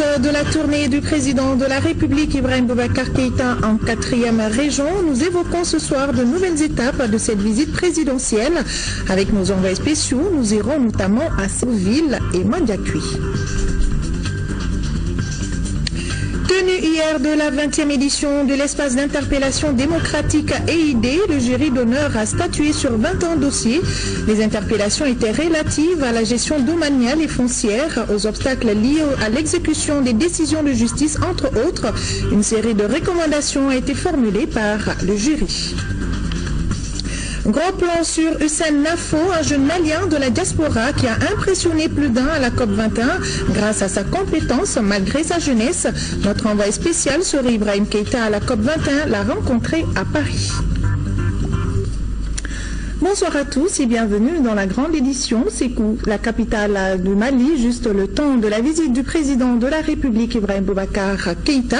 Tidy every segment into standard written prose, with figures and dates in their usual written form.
suite de la tournée du président de la République Ibrahim Boubacar Keïta en 4e région, nous évoquons ce soir de nouvelles étapes de cette visite présidentielle. Avec nos envoyés spéciaux, nous irons notamment à Séouville et Mandiakui. Tenu hier de la 20e édition de l'espace d'interpellation démocratique EID, le jury d'honneur a statué sur 21 dossiers. Les interpellations étaient relatives à la gestion domaniale et foncière, aux obstacles liés à l'exécution des décisions de justice, entre autres. Une série de recommandations a été formulée par le jury. Gros plan sur Hussein Nafo, un jeune malien de la diaspora qui a impressionné plus d'un à la COP21 grâce à sa compétence malgré sa jeunesse. Notre envoyé spécial sur Ibrahim Keïta à la COP21 l'a rencontré à Paris. Bonsoir à tous et bienvenue dans la grande édition Sékou, la capitale du Mali, juste le temps de la visite du président de la République Ibrahim Boubacar Keïta.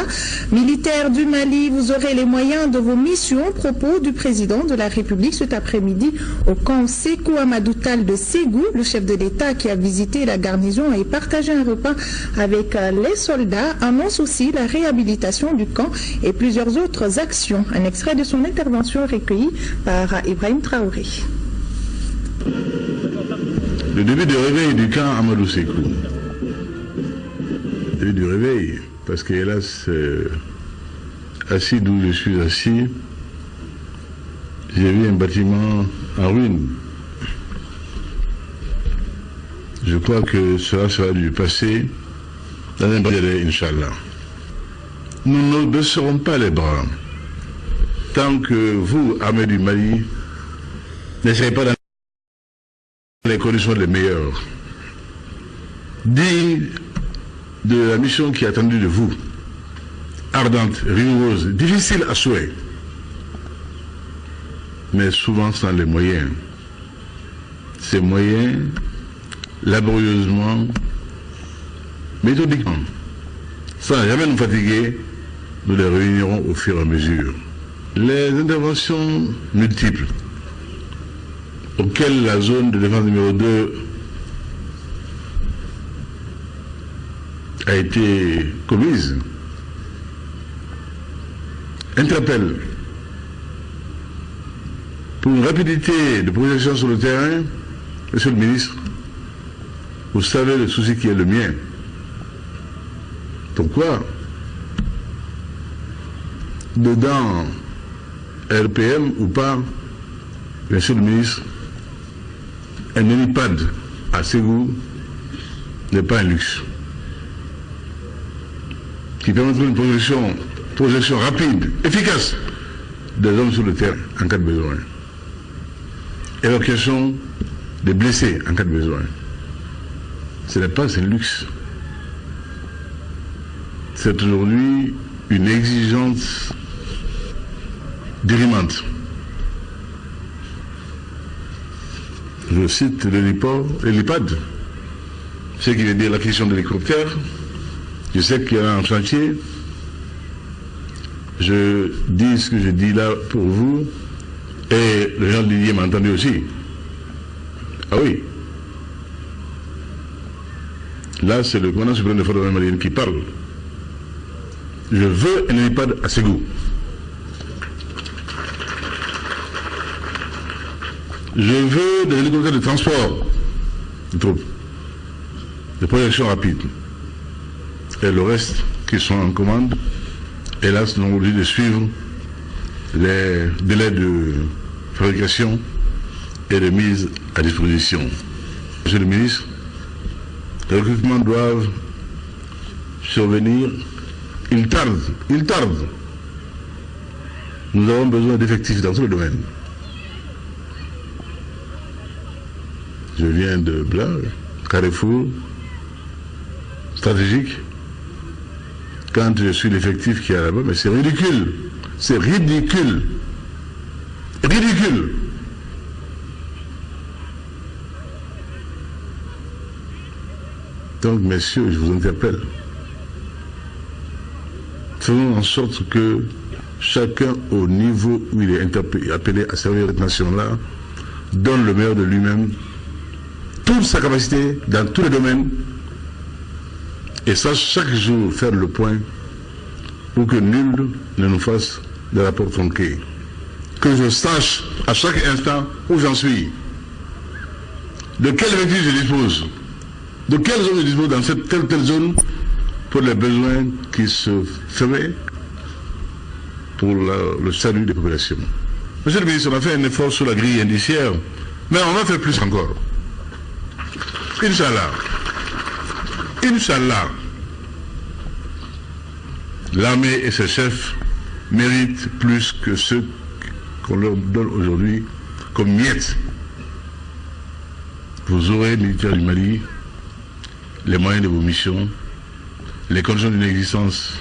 Militaires du Mali, vous aurez les moyens de vos missions. Propos du président de la République cet après-midi au camp Sékou Amadou Tall de Ségou, le chef de l'État qui a visité la garnison et partagé un repas avec les soldats, annonce aussi la réhabilitation du camp et plusieurs autres actions. Un extrait de son intervention recueilli par Ibrahim Traoré. Le début du réveil du camp Amadou Sékou. Le début du réveil, parce que hélas, assis d'où je suis assis, j'ai vu un bâtiment en ruine. Je crois que cela sera du passé dans un délai, Inch'Allah. Nous ne baisserons pas les bras tant que vous, armée du Mali, n'essayez pas dans les conditions les meilleures. Digne de la mission qui est attendue de vous, ardente, rigoureuse, difficile à souhait, mais souvent sans les moyens. Ces moyens, laborieusement, méthodiquement, sans jamais nous fatiguer, nous les réunirons au fur et à mesure. Les interventions multiples auxquelles la zone de défense numéro 2 a été commise interpellent pour une rapidité de projection sur le terrain. Monsieur le ministre, vous savez le souci qui est le mien. Pourquoi dedans RPM ou pas, monsieur le ministre, un hélipad à Ségou n'est pas un luxe. Qui permettra une projection rapide, efficace des hommes sur le terrain en cas de besoin. Évacuation des blessés en cas de besoin. Ce n'est pas un luxe. C'est aujourd'hui une exigence dirimante. Je cite l'hélipad, ce qui veut dire l'acquisition d'hélicoptères. Je sais qu'il y en a en chantier. Je dis ce que je dis là pour vous, et le général Didier m'a entendu aussi. Ah oui. Là, c'est le commandant suprême des forces armées maliennes qui parle. Je veux un hélipad à Ségou. Je veux des hélicoptères de transport de troupes, de projection rapide. Et le reste qui sont en commande, hélas, nous sommes obligés de suivre les délais de fabrication et de mise à disposition. Monsieur le ministre, les recrutements doivent survenir. Ils tardent. Nous avons besoin d'effectifs dans tous les domaines. Je viens de là, Carrefour, stratégique. Quand je suis l'effectif qui est là-bas, mais c'est ridicule. C'est ridicule. Ridicule. Donc, messieurs, je vous interpelle. Faisons en sorte que chacun, au niveau où il est appelé à servir cette nation-là, donne le meilleur de lui-même, toute sa capacité dans tous les domaines, et sache chaque jour faire le point pour que nul ne nous fasse des rapports tronqués. Que je sache à chaque instant où j'en suis, de quelle maîtrise je dispose, de quelle zone je dispose dans cette telle zone pour les besoins qui se feraient pour le salut des populations. Monsieur le ministre, on a fait un effort sur la grille indiciaire, mais on va faire plus encore. Inch'Allah. Inch'Allah. L'armée et ses chefs méritent plus que ceux qu'on leur donne aujourd'hui comme miettes. Vous aurez, militaires du Mali, les moyens de vos missions, les conditions d'une existence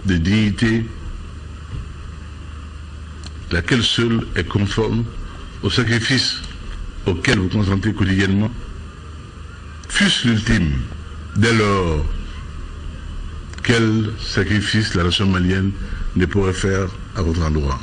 de dignité, laquelle seule est conforme au sacrifice auquel vous consentez quotidiennement, fût-ce l'ultime. Dès lors, quel sacrifice la nation malienne ne pourrait faire à votre endroit?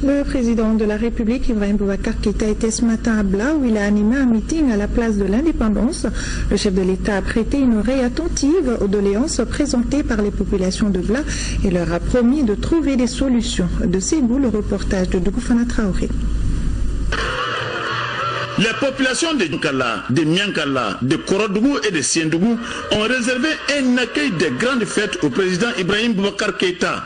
Le président de la République, Ibrahim Boubacar Keïta, était ce matin à Bla où il a animé un meeting à la place de l'Indépendance. Le chef de l'État a prêté une oreille attentive aux doléances présentées par les populations de Bla et leur a promis de trouver des solutions. De Ségou, le reportage de Dougoufana Traoré. Les populations de Nkala, de Miankala, de Korodougou et de Siendougou ont réservé un accueil de grandes fêtes au président Ibrahim Boubacar Keïta.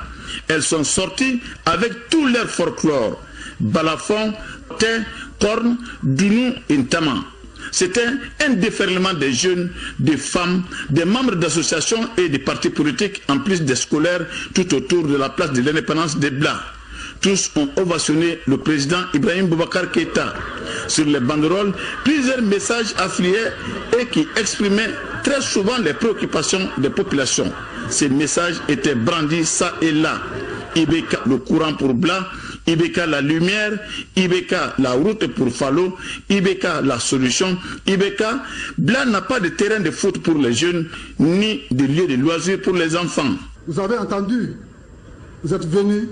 Elles sont sorties avec tout leur folklore. Balafon, Thé, Corne, Dounou et Ntama. C'était un déferlement des jeunes, des femmes, des membres d'associations et des partis politiques, en plus des scolaires, tout autour de la place de l'indépendance de Bla. Tous ont ovationné le président Ibrahim Boubacar Keïta. Sur les banderoles, plusieurs messages affiliés et qui exprimaient très souvent les préoccupations des populations. Ces messages étaient brandis ça et là. Ibeka, le courant pour Bla, Ibeka, la lumière, Ibeka, la route pour Falo, Ibeka, la solution, Ibeka, Bla n'a pas de terrain de foot pour les jeunes, ni de lieu de loisirs pour les enfants. Vous avez entendu, vous êtes venus,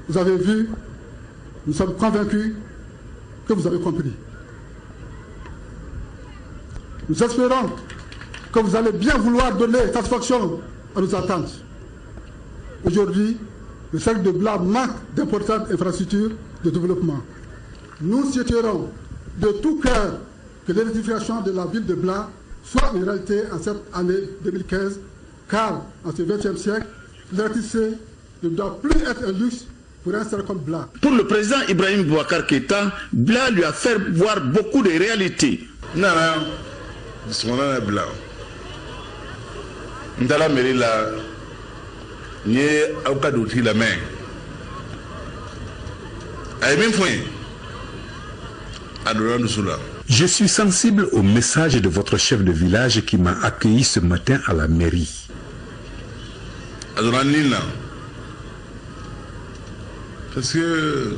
vous avez vu, nous sommes convaincus que vous avez compris. Nous espérons que vous allez bien vouloir donner satisfaction à nos attentes. Aujourd'hui, le cercle de Bla manque d'importantes infrastructures de développement. Nous souhaiterons de tout cœur que l'électrification de la ville de Bla soit une réalité en cette année 2015, car en ce XXe siècle, l'électricité ne doit plus être un luxe pour un cercle comme Bla. Pour le président Ibrahim Boubacar Keïta, Bla lui a fait voir beaucoup de réalités. Non, ce qu'on a Bla. Dans la mairie là, il y a un cas d'outil la main. Je suis sensible au message de votre chef de village qui m'a accueilli ce matin à la mairie. Parce que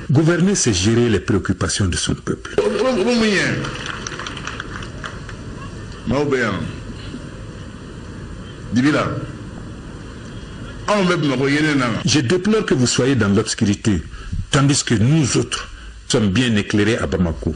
gouverner, c'est gérer les préoccupations de son peuple. Je déplore que vous soyez dans l'obscurité, tandis que nous autres sommes bien éclairés à Bamako.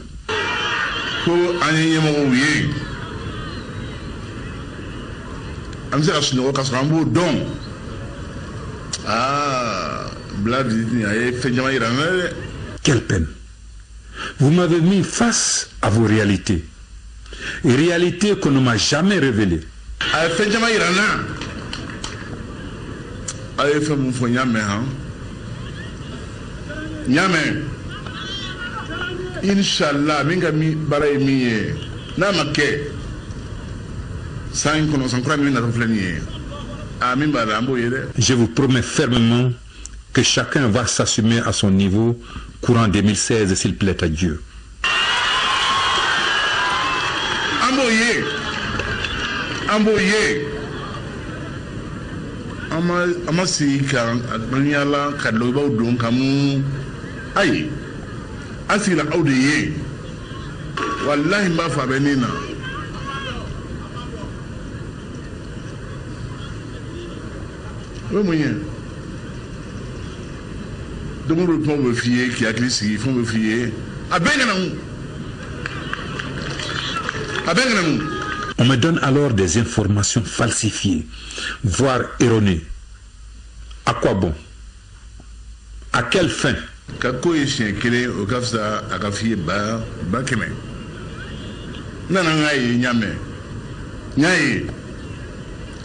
Quelle peine. Vous m'avez mis face à vos réalités. Réalités qu'on ne m'a jamais révélées. Inch'Allah, je vous promets fermement que chacun va s'assumer à son niveau courant 2016 s'il plaît à Dieu. Asila Audeye, Wallahi Mafa Benina. Donc le pont me fier, qui a glissé, il faut me fier. On me donne alors des informations falsifiées, voire erronées. À quoi bon? À quelle fin? Kako est chien kele au kafsa a kafié ba keme. Nana ngai nyame. Nyai.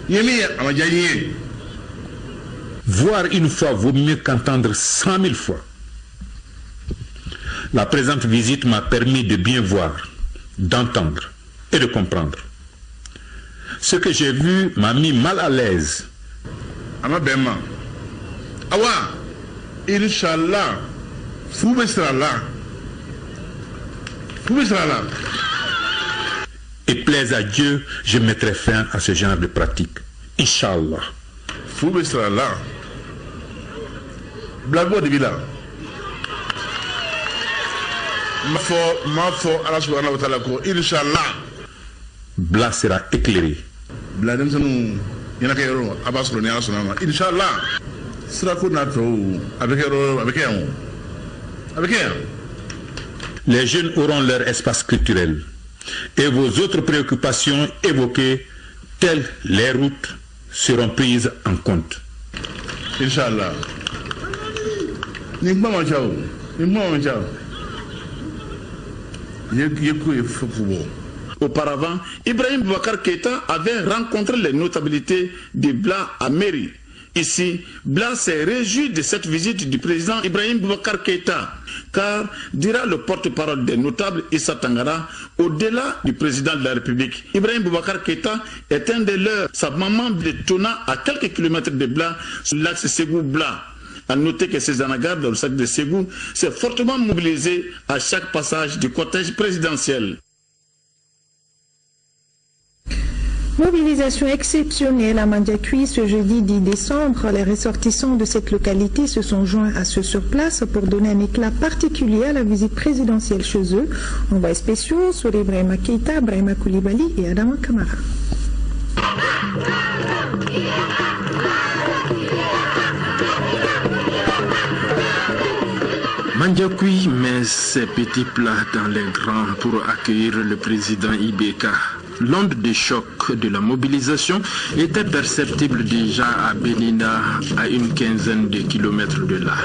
Yemi amajaye. Voir une fois vaut mieux qu'entendre 100 000 fois. La présente visite m'a permis de bien voir, d'entendre et de comprendre. Ce que j'ai vu m'a mis mal à l'aise. Amabema. Awa. Inch'Allah. Foube sera là. Et plaise à Dieu, je mettrai fin à ce genre de pratique. Inch'Allah. Foube sera là. Blago de Villa. Ma fo Allah subhanahu wa ta'ala ko Inch'Allah. Bla sera éclairé. Bla dem sanu yanakero Abbas lo ni Allah subhanahu wa ta'ala. Inch'Allah. Sera ko na to avec Les jeunes auront leur espace culturel et vos autres préoccupations évoquées, telles les routes, seront prises en compte. Inch'Allah. Auparavant, Ibrahim Boubacar Keïta avait rencontré les notabilités de Bla à Mairie. Ici, Bla s'est réjoui de cette visite du président Ibrahim Boubacar Keïta, car, dira le porte-parole des notables Issa Tangara, au-delà du président de la République, Ibrahim Boubacar Keïta est un des leurs. Sa maman de Tona, à quelques kilomètres de Bla, sur l'axe Ségou-Bla. À noter que ces anagards dans le sac de Ségou s'est fortement mobilisé à chaque passage du cortège présidentiel. Mobilisation exceptionnelle à Mandiakoui ce jeudi 10 décembre. Les ressortissants de cette localité se sont joints à ceux sur place pour donner un éclat particulier à la visite présidentielle chez eux. Envoyés spéciaux sur Ibrahima Keïta, Brahima Koulibaly et Adama Kamara. Mandiakoui met ses petits plats dans les grands pour accueillir le président Ibeka. L'onde de choc de la mobilisation était perceptible déjà à Benina, à une quinzaine de kilomètres de là.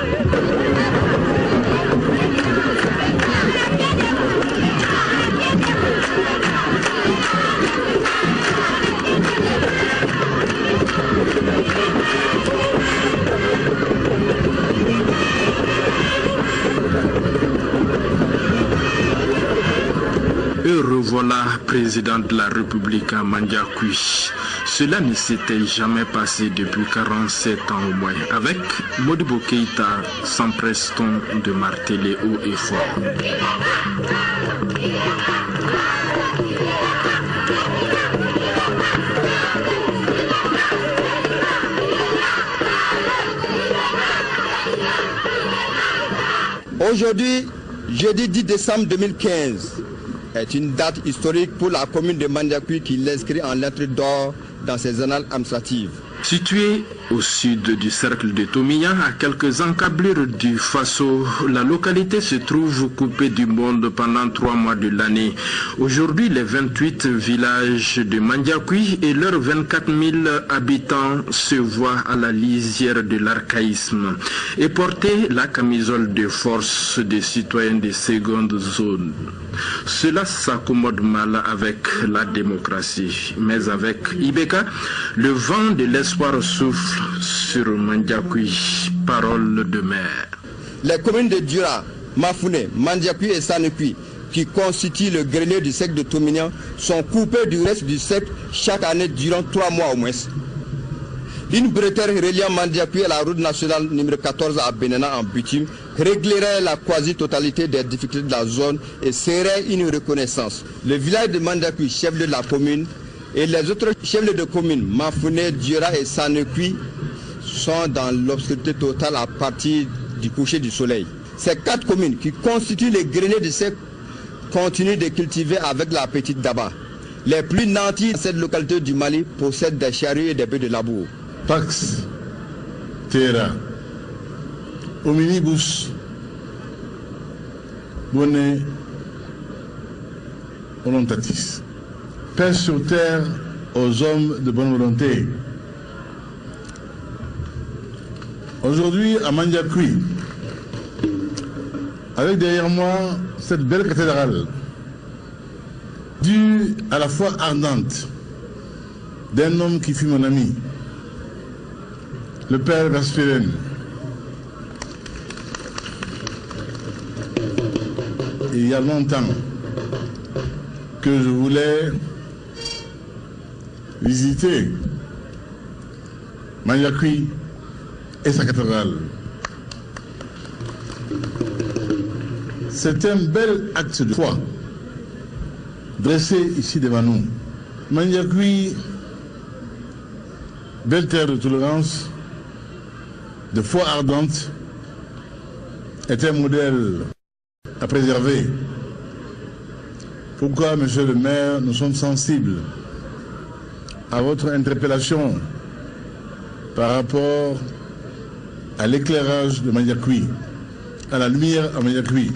Et revoilà président de la République à Mandiakoui. Cela ne s'était jamais passé depuis 47 ans au moins. Avec Modibo Keïta, s'empresse-t-on de marteler haut et fort. Aujourd'hui, jeudi 10 décembre 2015, est une date historique pour la commune de Mandiakoui qui l'inscrit en lettres d'or dans ses annales administratives. Située au sud du cercle de Tomia, à quelques encablures du Faso, la localité se trouve coupée du monde pendant 3 mois de l'année. Aujourd'hui, les 28 villages de Mandiakoui et leurs 24 000 habitants se voient à la lisière de l'archaïsme et porter la camisole de force des citoyens de seconde zone. Cela s'accommode mal avec la démocratie, mais avec Ibeka, le vent de l'espoir souffle sur Mandiakoui, parole de maire. Les communes de Dura, Mafouné, Mandiakoui et Sanekui, qui constituent le grenier du secteur de Tomignan, sont coupées du reste du secteur chaque année durant 3 mois au moins. Une bretelle reliant Mandiakoui à la route nationale numéro 14 à Benena en bitume réglerait la quasi-totalité des difficultés de la zone et serait une reconnaissance. Le village de Mandiakoui, chef de la commune, et les autres chefs de commune, Mafouné, Dura et Sanekui, sont dans l'obscurité totale à partir du coucher du soleil. Ces 4 communes qui constituent les greniers du secteur continuent de cultiver avec la petite daba. Les plus nantis de cette localité du Mali possèdent des charrues et des bœufs de labour. Pax, Terra, Omnibus Bone Volontatis. Paix sur terre aux hommes de bonne volonté. Aujourd'hui, à Mandiakoui, avec derrière moi cette belle cathédrale, due à la foi ardente d'un homme qui fut mon ami, le père Gaspérine. Il y a longtemps que je voulais visiter Mandiakoui et sa cathédrale. C'est un bel acte de foi dressé ici devant nous. Mandiakoui, belle terre de tolérance, de foi ardente, est un modèle à préserver. Pourquoi, monsieur le maire, nous sommes sensibles à votre interpellation par rapport à l'éclairage de Mandiakoui, à la lumière à Mandiakoui.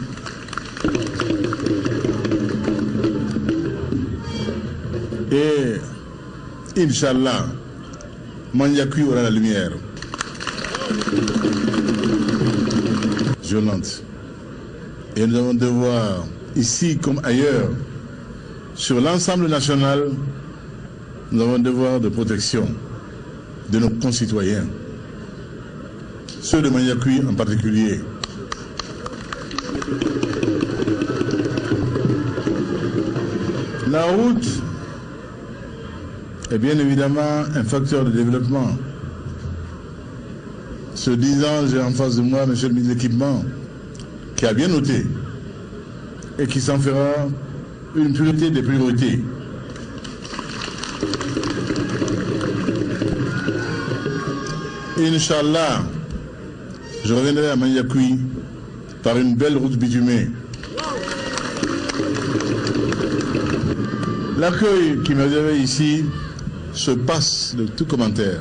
Et, Inch'Allah, Mandiakoui aura la lumière. Violente. Et nous avons devoir, ici comme ailleurs, sur l'ensemble national, nous avons devoir de protection de nos concitoyens, ceux de Mandiakoui en particulier. La route est bien évidemment un facteur de développement. Ce 10 ans, j'ai en face de moi monsieur le ministre de l'Équipement, qui a bien noté et qui s'en fera une priorité des priorités. Inch'Allah, je reviendrai à Mandiakoui par une belle route bitumée. L'accueil qui m'a réservé ici se passe de tout commentaire.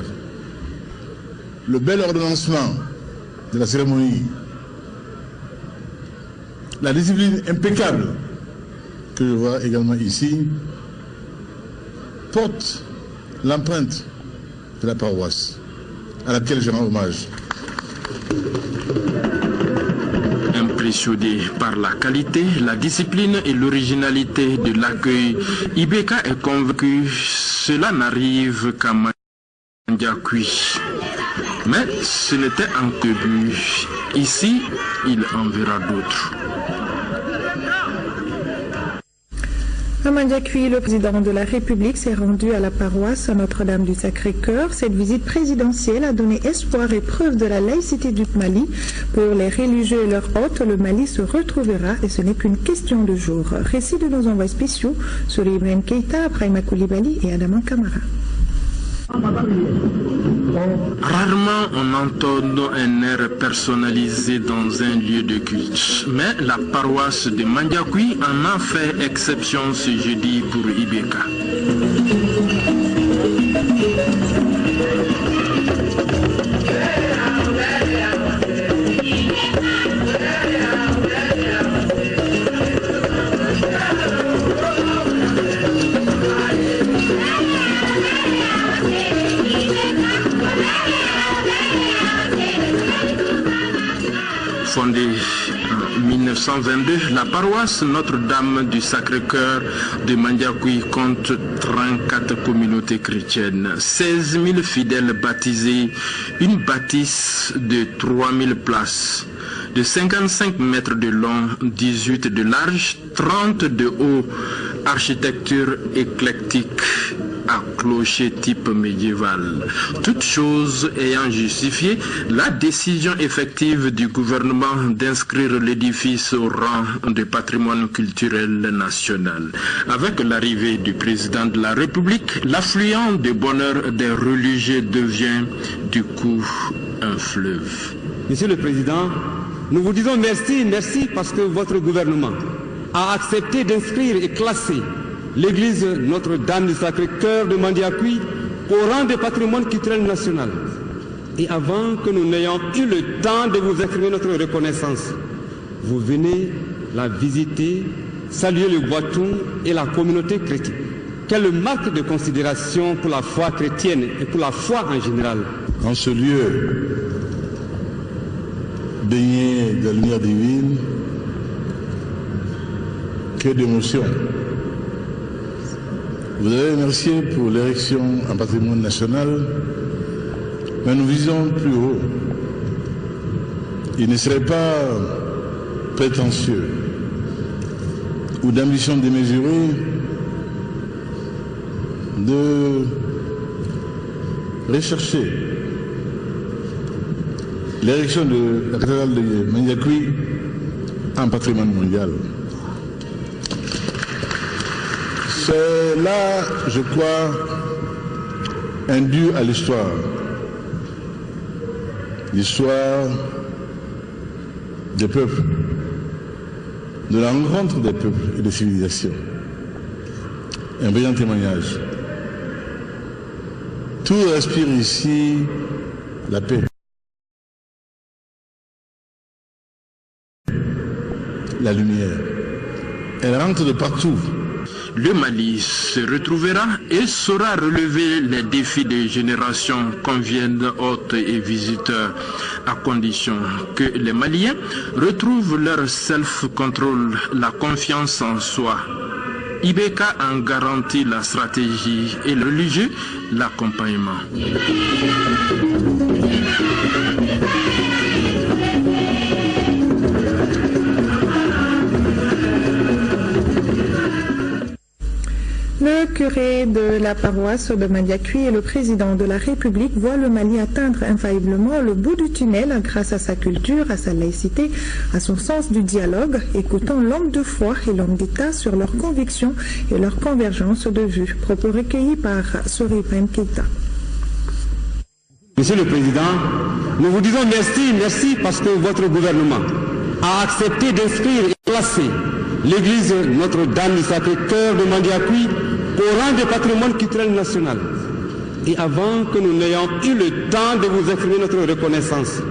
Le bel ordonnancement de la cérémonie, la discipline impeccable que je vois également ici, porte l'empreinte de la paroisse à laquelle je rends hommage. Impressionné par la qualité, la discipline et l'originalité de l'accueil, Ibeka est convaincu que cela n'arrive qu'à Mandiakoui. Mais ce n'était un début. Ici, il en verra d'autres. À Mandiakoui, le président de la République s'est rendu à la paroisse Notre-Dame du Sacré-Cœur. Cette visite présidentielle a donné espoir et preuve de la laïcité du Mali. Pour les religieux et leurs hôtes, le Mali se retrouvera et ce n'est qu'une question de jour. Récit de nos envois spéciaux sur Ibrahim Keïta, Brahima Koulibaly et Adama Kamara. Rarement on entend un air personnalisé dans un lieu de culte, mais la paroisse de Mandiakoui en a fait exception ce jeudi pour Ibeka. Fondée en 1922, la paroisse Notre-Dame du Sacré-Cœur de Mandiakoui compte 34 communautés chrétiennes, 16 000 fidèles baptisés, une bâtisse de 3 000 places, de 55 mètres de long, 18 de large, 30 de haut, architecture éclectique à clocher type médiéval. Toutes choses ayant justifié la décision effective du gouvernement d'inscrire l'édifice au rang de patrimoine culturel national. Avec l'arrivée du président de la République, l'affluent de bonheur des religieux devient du coup un fleuve. Monsieur le Président, nous vous disons merci parce que votre gouvernement a accepté d'inscrire et classer l'église Notre-Dame du Sacré-Cœur de Mandiakoui au rang de patrimoine culturel national. Et avant que nous n'ayons eu le temps de vous exprimer notre reconnaissance, vous venez la visiter, saluer le Boitou et la communauté chrétienne. Quelle marque de considération pour la foi chrétienne et pour la foi en général. En ce lieu baigné de la lumière divine, que d'émotions. Vous avez remercié pour l'érection en patrimoine national, mais nous visons plus haut. Il ne serait pas prétentieux ou d'ambition démesurée de rechercher l'érection de la cathédrale de Mandiakoui en patrimoine mondial. C'est là, je crois, un dû à l'histoire. L'histoire des peuples, de la rencontre des peuples et des civilisations. Un brillant témoignage. Tout respire ici la paix. La lumière. Elle rentre de partout. Le Mali se retrouvera et saura relever les défis des générations, conviennent hôtes et visiteurs, à condition que les Maliens retrouvent leur self-control, la confiance en soi. Ibeka en garantit la stratégie et le religieux l'accompagnement. Le curé de la paroisse de Mandiakoui et le président de la République voient le Mali atteindre infailliblement le bout du tunnel grâce à sa culture, à sa laïcité, à son sens du dialogue, écoutant l'homme de foi et l'homme d'État sur leurs convictions et leur convergence de vues. Propos recueillis par Soripen Keita. Monsieur le Président, nous vous disons merci parce que votre gouvernement a accepté d'inscrire et classer l'église Notre-Dame du Sacré-Cœur de Mandiakoui au rang de patrimoine culturel national. Et avant que nous n'ayons eu le temps de vous exprimer notre reconnaissance,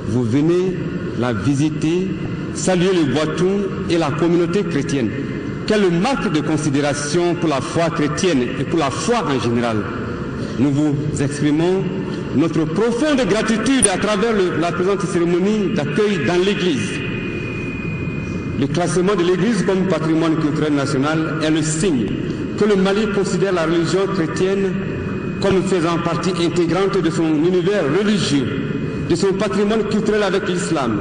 vous venez la visiter, saluer le Boitou et la communauté chrétienne. Quelle marque de considération pour la foi chrétienne et pour la foi en général. Nous vous exprimons notre profonde gratitude à travers la présente cérémonie d'accueil dans l'église. Le classement de l'église comme patrimoine culturel national est le signe que le Mali considère la religion chrétienne comme faisant partie intégrante de son univers religieux, de son patrimoine culturel avec l'islam,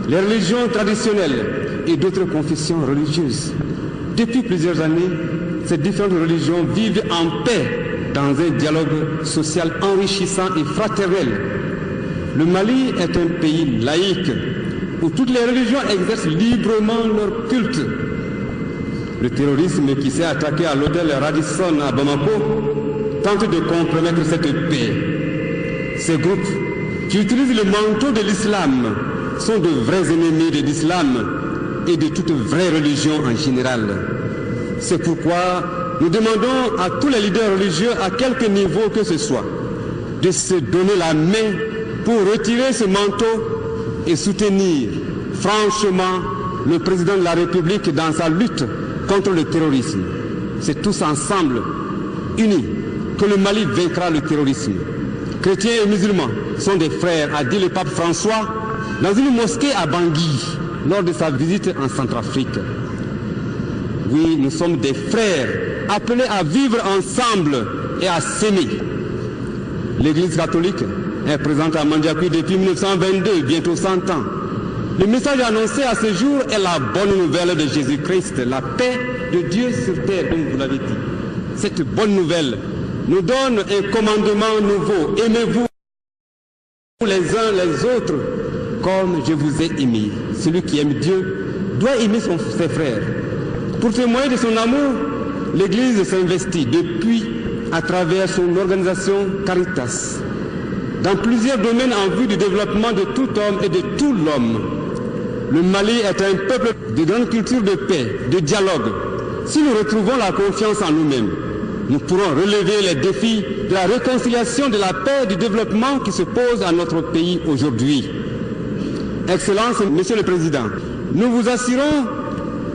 les religions traditionnelles et d'autres confessions religieuses. Depuis plusieurs années, ces différentes religions vivent en paix dans un dialogue social enrichissant et fraternel. Le Mali est un pays laïque où toutes les religions exercent librement leur culte. Le terrorisme qui s'est attaqué à l'hôtel Radisson à Bamako tente de compromettre cette paix. Ces groupes qui utilisent le manteau de l'islam sont de vrais ennemis de l'islam et de toute vraie religion en général. C'est pourquoi nous demandons à tous les leaders religieux, à quelque niveau que ce soit, de se donner la main pour retirer ce manteau et soutenir franchement le président de la République dans sa lutte contre le terrorisme. C'est tous ensemble, unis, que le Mali vaincra le terrorisme. Chrétiens et musulmans sont des frères, a dit le pape François dans une mosquée à Bangui lors de sa visite en Centrafrique. Oui, nous sommes des frères appelés à vivre ensemble et à s'aimer. L'Église catholique est présente à Mandiakoui depuis 1922, bientôt 100 ans. Le message annoncé à ce jour est la bonne nouvelle de Jésus-Christ, la paix de Dieu sur terre, comme vous l'avez dit. Cette bonne nouvelle nous donne un commandement nouveau. Aimez-vous les uns les autres comme je vous ai aimé. Celui qui aime Dieu doit aimer ses frères. Pour témoigner de son amour, l'Église s'investit depuis à travers son organisation Caritas dans plusieurs domaines en vue du développement de tout homme et de tout l'homme. Le Mali est un peuple de grande culture de paix, de dialogue. Si nous retrouvons la confiance en nous-mêmes, nous pourrons relever les défis de la réconciliation, de la paix et du développement qui se posent à notre pays aujourd'hui. Excellences, Monsieur le Président, nous vous assurons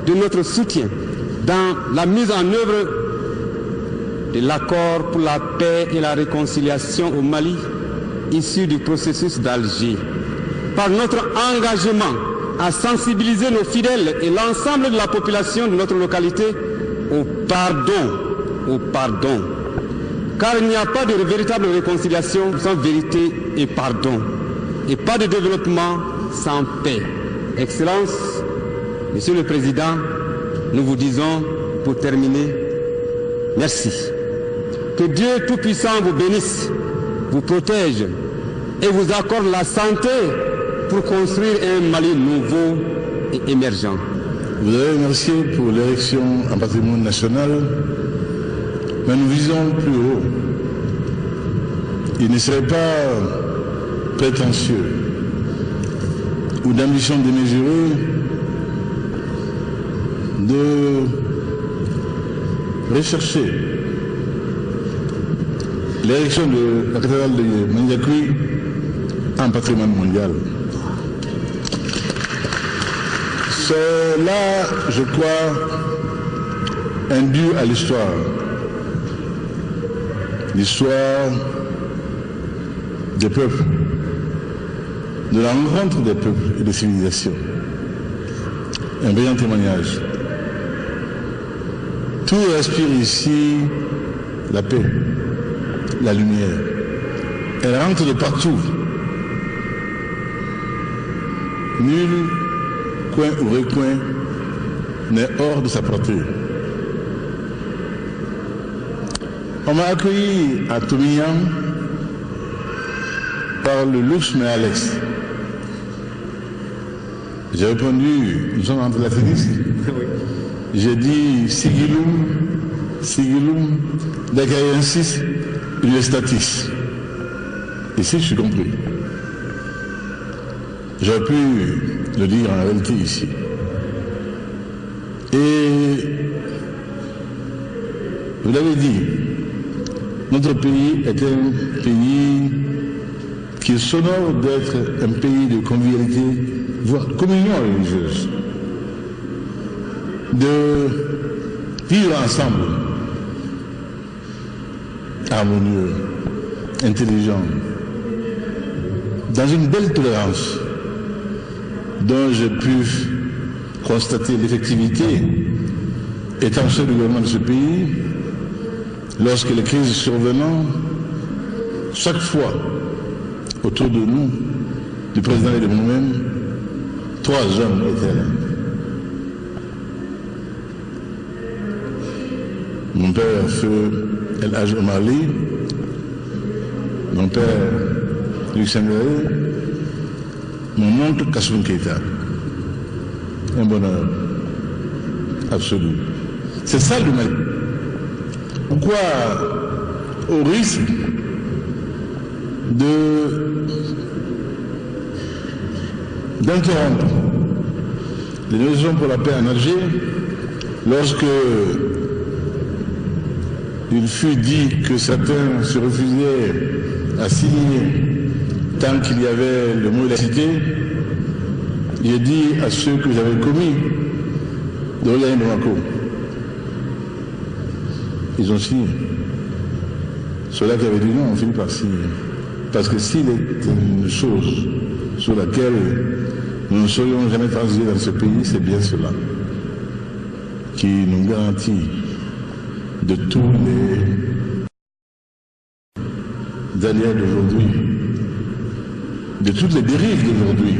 de notre soutien dans la mise en œuvre de l'accord pour la paix et la réconciliation au Mali, issu du processus d'Alger, par notre engagement à sensibiliser nos fidèles et l'ensemble de la population de notre localité au pardon, car il n'y a pas de véritable réconciliation sans vérité et pardon, et pas de développement sans paix. Excellences, Monsieur le Président, nous vous disons, pour terminer, merci. Que Dieu Tout-Puissant vous bénisse, vous protège et vous accorde la santé pour construire un Mali nouveau et émergent. Vous avez remercié pour l'érection en patrimoine national, mais nous visons plus haut. Il ne serait pas prétentieux ou d'ambition démesurée de rechercher l'érection de la cathédrale de Mandiakoui en patrimoine mondial. C'est là, je crois, un dû à l'histoire. L'histoire des peuples, de la rencontre des peuples et des civilisations. Un brillant témoignage. Tout respire ici la paix, la lumière. Elle rentre de partout. Nul coin ou recoin n'est hors de sa portée. On m'a accueilli à Tomiyam par le luxe mais à l'est. J'ai répondu, nous sommes entre latéralistes. J'ai dit Sigilum, Sigilum, Dakayensis, Universitatis. Ici, je suis compris. J'aurais pu le dire en réalité ici. Et vous l'avez dit, notre pays est un pays qui s'honore d'être un pays de convivialité, voire communion religieuse, de vivre ensemble, harmonieux, intelligent, dans une belle tolérance dont j'ai pu constater l'effectivité étant chef du gouvernement de ce pays, lorsque les crises survenant, chaque fois autour de nous, du président et de nous-mêmes, 3 hommes étaient là. Mon père, feu El Hadj Omar Ly, mon père, Luc Senghore, mon oncle Kassoum Keïta. Un bonheur absolu. C'est ça le Mali. Pourquoi, au risque d'interrompre les négociations pour la paix en Alger, lorsque il fut dit que certains se refusaient à signer tant qu'il y avait le mot laïcité, j'ai dit à ceux que j'avais commis de regarder Bamako. Ils ont signé. Ceux-là qui avaient dit non, on finit par signer. Parce que s'il est une chose sur laquelle nous ne serions jamais transigés dans ce pays, c'est bien cela qui nous garantit de tous les aléas d'aujourd'hui, de toutes les dérives d'aujourd'hui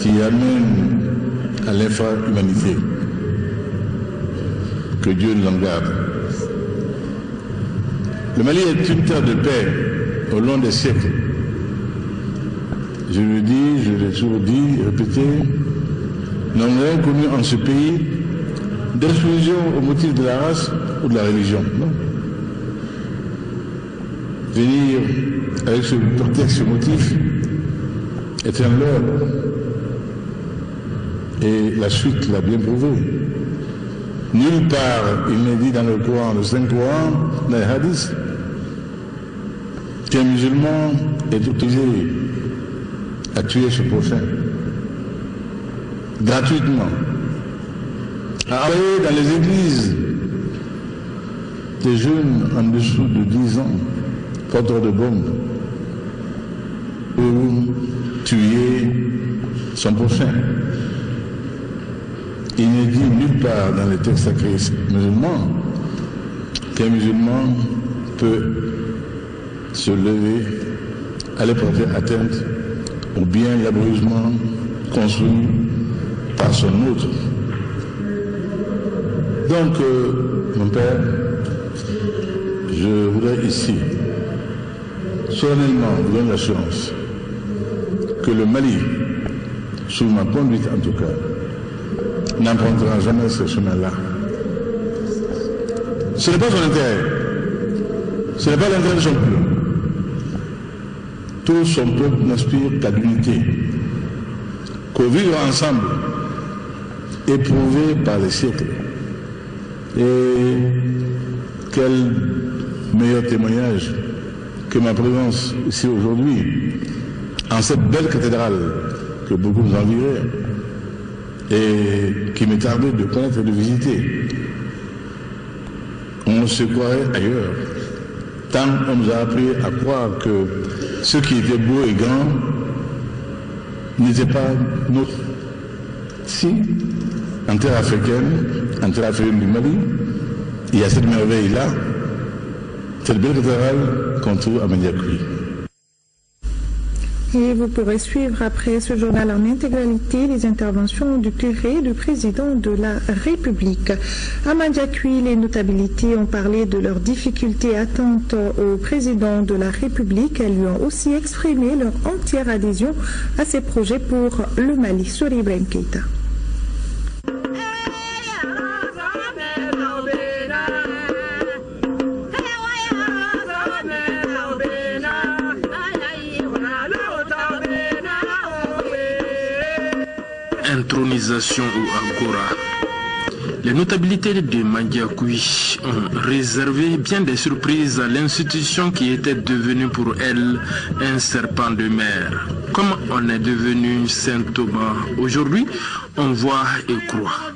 qui amènent à l'infra-humanité. Que Dieu nous en garde. Le Mali est une terre de paix au long des siècles. Je le dis, je l'ai toujours dit, répété, nous n'avons rien connu en ce pays d'exclusion au motif de la race ou de la religion. Non. Venir avec ce prétexte, ce motif, est un leurre. Et la suite l'a bien prouvé. Nulle part il n'est dit dans le Coran, le Saint-Coran, dans les hadiths, qu'un musulman est autorisé à tuer son prochain gratuitement, à envoyer dans les églises des jeunes en dessous de 10 ans, porteurs de bombes, pour tuer son prochain. Il n'est dit nulle part dans les textes sacrés musulmans qu'un musulman peut se lever, aller porter atteinte au bien laborieusement construit par son autre. Donc, mon père, je voudrais ici solennellement vous donner l'assurance que le Mali, sous ma conduite en tout cas, n'empruntera jamais ce chemin-là. Ce n'est pas son intérêt, ce n'est pas l'intérêt de son peuple. Tout son peuple n'aspire qu'à l'unité, qu'au vivre ensemble, éprouvé par les siècles. Et quel meilleur témoignage que ma présence ici aujourd'hui, en cette belle cathédrale que beaucoup nous envieraient et qui m'est tardé de connaître et de visiter. On se croirait ailleurs, tant on nous a appris à croire que ce qui était beau et grand n'était pas notre. Si, en terre africaine du Mali, il y a cette merveille-là, cette belle cathédrale qu'on trouve à Mandiakoui. Et vous pourrez suivre après ce journal en intégralité les interventions du curé du président de la République. À Mandiakoui, les notabilités ont parlé de leurs difficultés attentes au président de la République. Elles lui ont aussi exprimé leur entière adhésion à ses projets pour le Mali. Sori Ibrahim Keïta. Intronisation ou agora. Les notabilités de Mandiakoui ont réservé bien des surprises à l'institution qui était devenue pour elle un serpent de mer. Comme on est devenu Saint Thomas aujourd'hui, on voit et croit.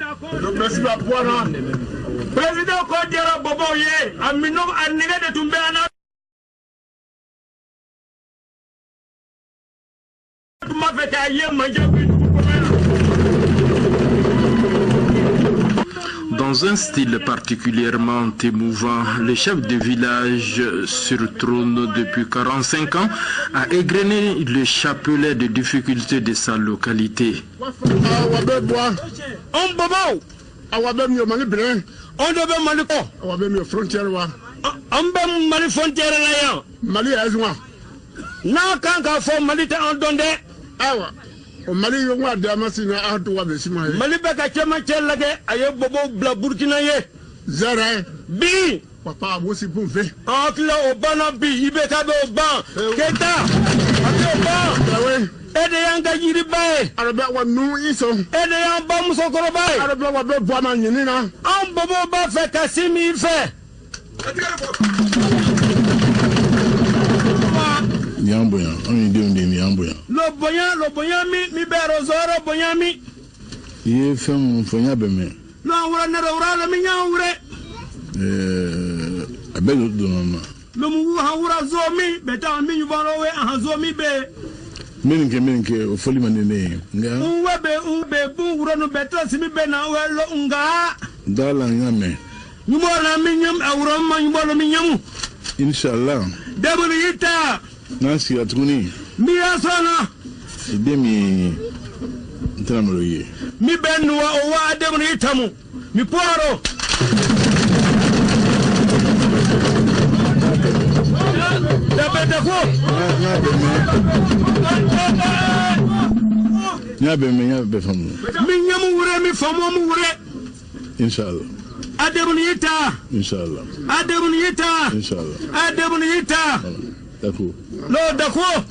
Dans un style particulièrement émouvant, le chef de village sur trône depuis 45 ans a égrené le chapelet de difficultés de sa localité. O Mali yongwa damasina atu wa besima ye Mali beka chema chelage aye bobo bla Burkina ye zara bi papa mosi bunfe atla obana bi ibeka be oban keta ati oban awe ede yanga yiri bae arabe wa nu iso ede yamba musokoro bae arabe wa be bwana nyinina am bobo ba fe kasimi fe Yamboya, on est deux mi Yamboya. Le boya mi berozoro boya mi. Il fait mon fonya beme. Non, on a le mignon abel de maman. Le mou haura zomi, beta mi yubarowe a zomi be. Menke, au folie manene. Ube, bungurano beta simi bena welo unga. Dala yame. Numora minyam, aurama, yumolo minyam. Inch'Allah. Debulita. Nancy Atruni. Mia sana. Demi. Tramoloye. Mi benwa owa debulita mu. Mi poaro. Nyabe famu. Minyamu wure mi famu mu wure. Inshallah. Adebulita. Inshallah. Adebulita. Inshallah. Adebulita. D'accord. Lo d'accord.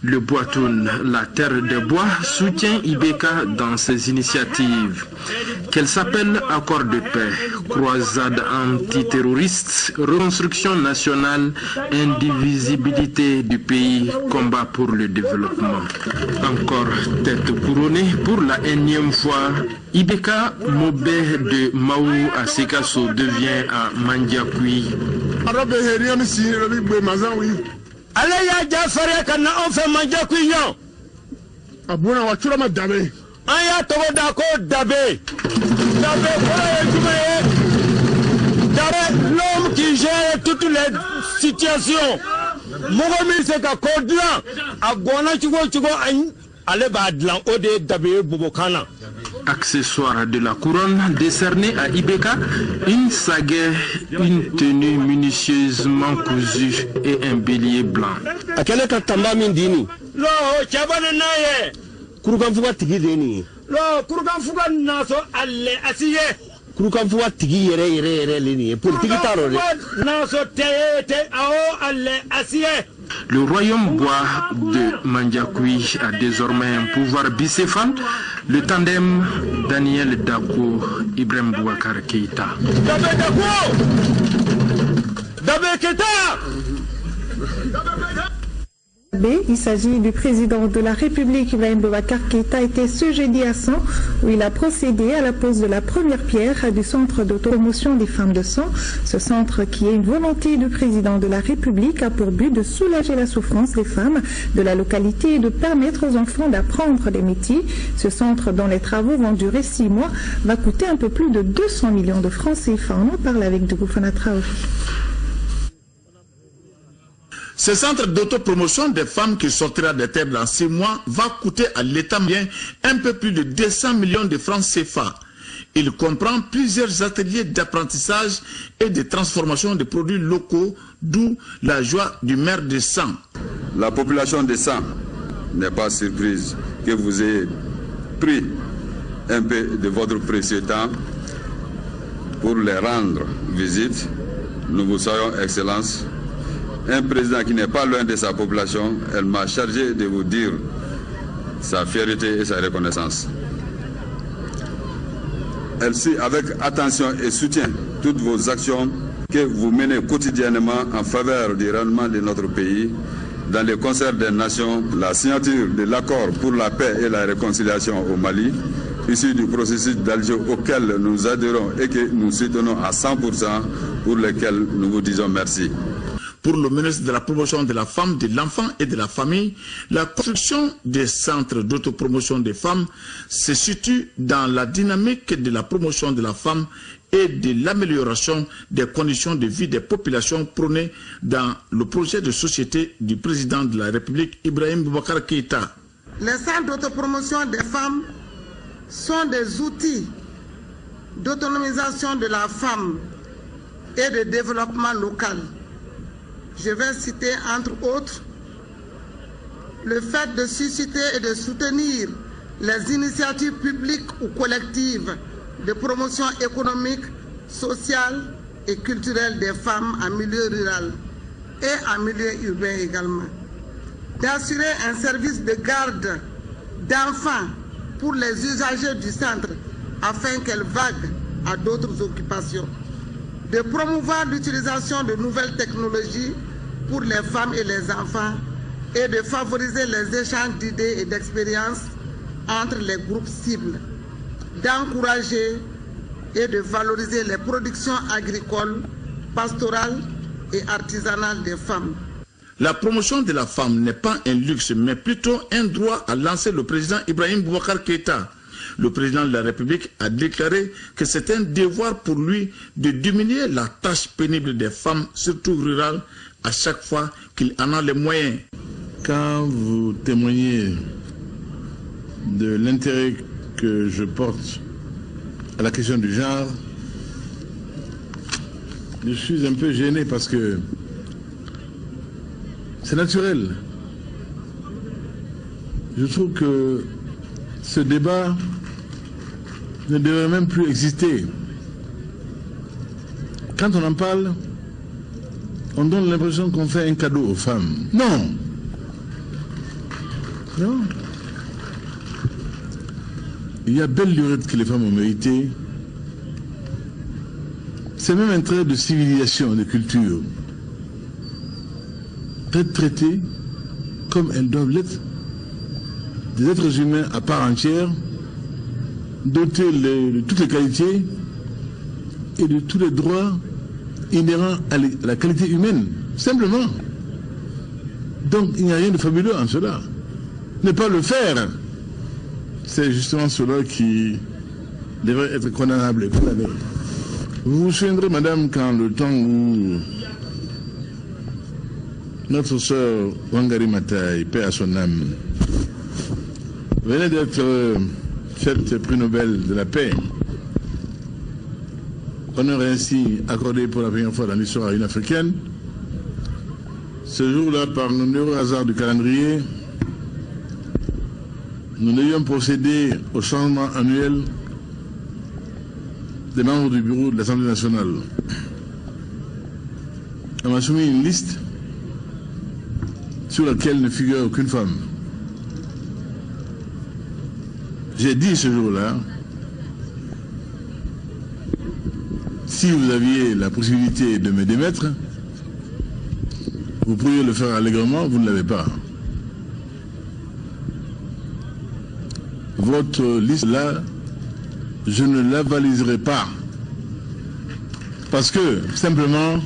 Le Boitoun, la terre des bois, soutient Ibeka dans ses initiatives. Qu'elle s'appelle accord de paix, croisade antiterroriste, reconstruction nationale, indivisibilité du pays, combat pour le développement. Encore tête couronnée pour la énième fois, Ibeka Mobé de Maou à Sekasso devient à Mandiakoui. Allez ya Jafare kana on fait Mandiakoui yon. Abuna wa chulama dabe. Aya togo dako dabe. Dabe Dabe l'homme qui gère toutes les situations. Mogomi se ka kodlan agona chugo ale badlan ode dabe bobokana. Accessoire de la couronne décerné à Ibeka, une sagaie, une tenue minutieusement cousue et un bélier blanc. Akele ka tamba min dini. Lo chabana naye. Kurukan fuga tigi deni. Lo kurukan fuga naso alle asiye. Kurukan fuga tigi yere lini. Politique taro de. Naso te ao alle asiye. Le royaume bois de Mandiakoui a désormais un pouvoir bicéphale, le tandem Daniel Dako, Ibrahim Boubacar Keïta. Il s'agit du président de la République, Ibrahim Boubacar Keïta, était ce jeudi à 100 où il a procédé à la pose de la première pierre du centre d'autopromotion des femmes de sang. Ce centre, qui est une volonté du président de la République, a pour but de soulager la souffrance des femmes de la localité et de permettre aux enfants d'apprendre les métiers. Ce centre, dont les travaux vont durer 6 mois, va coûter un peu plus de 200 millions de francs CFA. On en parle avec Dougoufana Traoré. Ce centre d'autopromotion des femmes qui sortira des terres dans 6 mois va coûter à l'État bien un peu plus de 200 millions de francs CFA. Il comprend plusieurs ateliers d'apprentissage et de transformation de produits locaux, d'où la joie du maire de Sang. La population de Sang n'est pas surprise que vous ayez pris un peu de votre précieux temps pour les rendre visite. Nous vous saluons, Excellence. Un président qui n'est pas loin de sa population, elle m'a chargé de vous dire sa fierté et sa reconnaissance. Elle suit avec attention et soutient toutes vos actions que vous menez quotidiennement en faveur du rendement de notre pays. Dans le concert des nations, la signature de l'accord pour la paix et la réconciliation au Mali, issu du processus d'Alger auquel nous adhérons et que nous soutenons à 100%, pour lequel nous vous disons merci. Pour le ministre de la promotion de la femme, de l'enfant et de la famille, la construction des centres d'autopromotion des femmes se situe dans la dynamique de la promotion de la femme et de l'amélioration des conditions de vie des populations prônées dans le projet de société du président de la République, Ibrahim Boubacar Keïta. Les centres d'autopromotion des femmes sont des outils d'autonomisation de la femme et de développement local. Je vais citer entre autres le fait de susciter et de soutenir les initiatives publiques ou collectives de promotion économique, sociale et culturelle des femmes en milieu rural et en milieu urbain également. D'assurer un service de garde d'enfants pour les usagers du centre afin qu'elles vaguent à d'autres occupations. De promouvoir l'utilisation de nouvelles technologies pour les femmes et les enfants et de favoriser les échanges d'idées et d'expériences entre les groupes cibles, d'encourager et de valoriser les productions agricoles, pastorales et artisanales des femmes. La promotion de la femme n'est pas un luxe, mais plutôt un droit, a lancé le président Ibrahim Boubacar Keïta. Le président de la République a déclaré que c'est un devoir pour lui de diminuer la tâche pénible des femmes, surtout rurales, à chaque fois qu'il en a les moyens. Quand vous témoignez de l'intérêt que je porte à la question du genre, je suis un peu gêné parce que c'est naturel. Je trouve que ce débat ne devrait même plus exister. Quand on en parle, on donne l'impression qu'on fait un cadeau aux femmes. Non! Non. Il y a belle lurette que les femmes ont mérité. C'est même un trait de civilisation, de culture. D'être traitées comme elles doivent l'être. Des êtres humains à part entière, dotés de toutes les qualités et de tous les droits inhérents à la qualité humaine, simplement. Donc il n'y a rien de fabuleux en cela. Ne pas le faire, c'est justement cela qui devrait être condamnable et condamné. Vous vous souviendrez, madame, quand le temps où notre sœur Wangari Maathai, paix à son âme, venait d'être faite prix Nobel de la paix, honneur ainsi accordé pour la première fois dans l'histoire à une africaine. Ce jour-là, par un heureux hasard du calendrier, nous devions procéder au changement annuel des membres du bureau de l'Assemblée nationale. On m'a soumis une liste sur laquelle ne figure aucune femme. J'ai dit ce jour-là, si vous aviez la possibilité de me démettre, vous pourriez le faire allègrement, vous ne l'avez pas. Votre liste-là, je ne la valiserai pas. Parce que, simplement,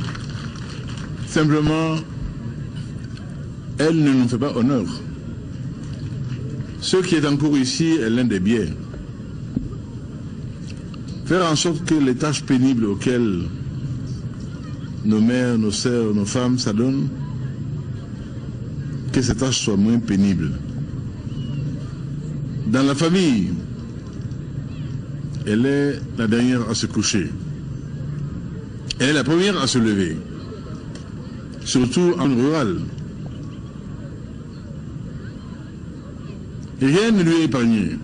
elle ne nous fait pas honneur. Ce qui est en cours ici est l'un des biais. Faire en sorte que les tâches pénibles auxquelles nos mères, nos sœurs, nos femmes s'adonnent, que ces tâches soient moins pénibles. Dans la famille, elle est la dernière à se coucher. Elle est la première à se lever. Surtout en rural. Rien ne lui est épargné.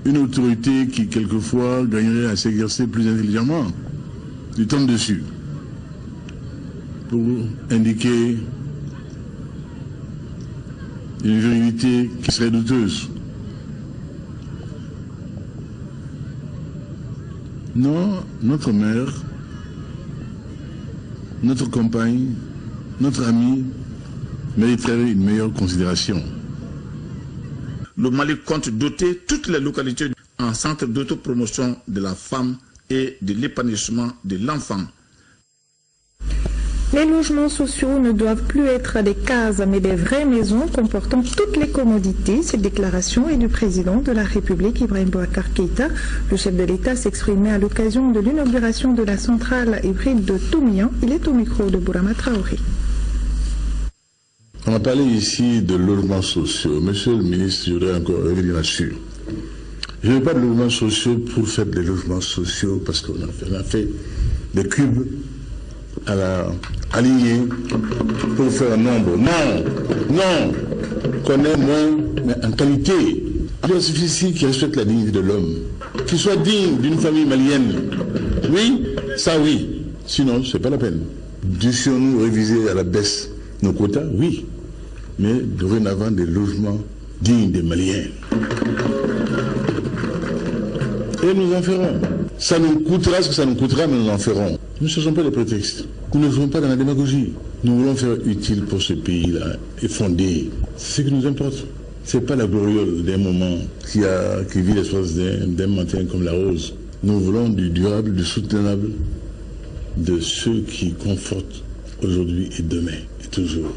Une autorité qui, quelquefois, gagnerait à s'exercer plus intelligemment, lui tombe dessus pour indiquer une vérité qui serait douteuse. Non, notre mère, notre compagne, notre amie mériterait une meilleure considération. Le Mali compte doter toutes les localités en centre d'autopromotion de la femme et de l'épanouissement de l'enfant. Les logements sociaux ne doivent plus être des cases, mais des vraies maisons comportant toutes les commodités. Cette déclaration est du président de la République, Ibrahim Boubacar Keïta. Le chef de l'État s'exprimait à l'occasion de l'inauguration de la centrale hybride de Toumian. Il est au micro de Bourama Traoré. On a parlé ici de logements sociaux. Monsieur le ministre, je voudrais encore revenir là-dessus. Je ne veux pas de logements sociaux pour faire des logements sociaux parce qu'on a fait des cubes alignés pour faire un nombre. Non, qu'on ait moins, mais en qualité. Il suffit qui respecte la dignité de l'homme, qui soit digne d'une famille malienne. Oui, ça oui. Sinon, c'est pas la peine. Dussions-nous réviser à la baisse nos quotas? Oui. Mais dorénavant des logements dignes des Maliens. Et nous en ferons. Ça nous coûtera ce que ça nous coûtera, mais nous en ferons. Nous ne cherchons pas des prétextes. Nous ne jouons pas dans la démagogie. Nous voulons faire utile pour ce pays-là et fonder. C'est ce qui nous importe. Ce n'est pas la gloriole d'un moment qui vit l'espace d'un matin comme la rose. Nous voulons du durable, du soutenable, de ceux qui confortent aujourd'hui et demain et toujours.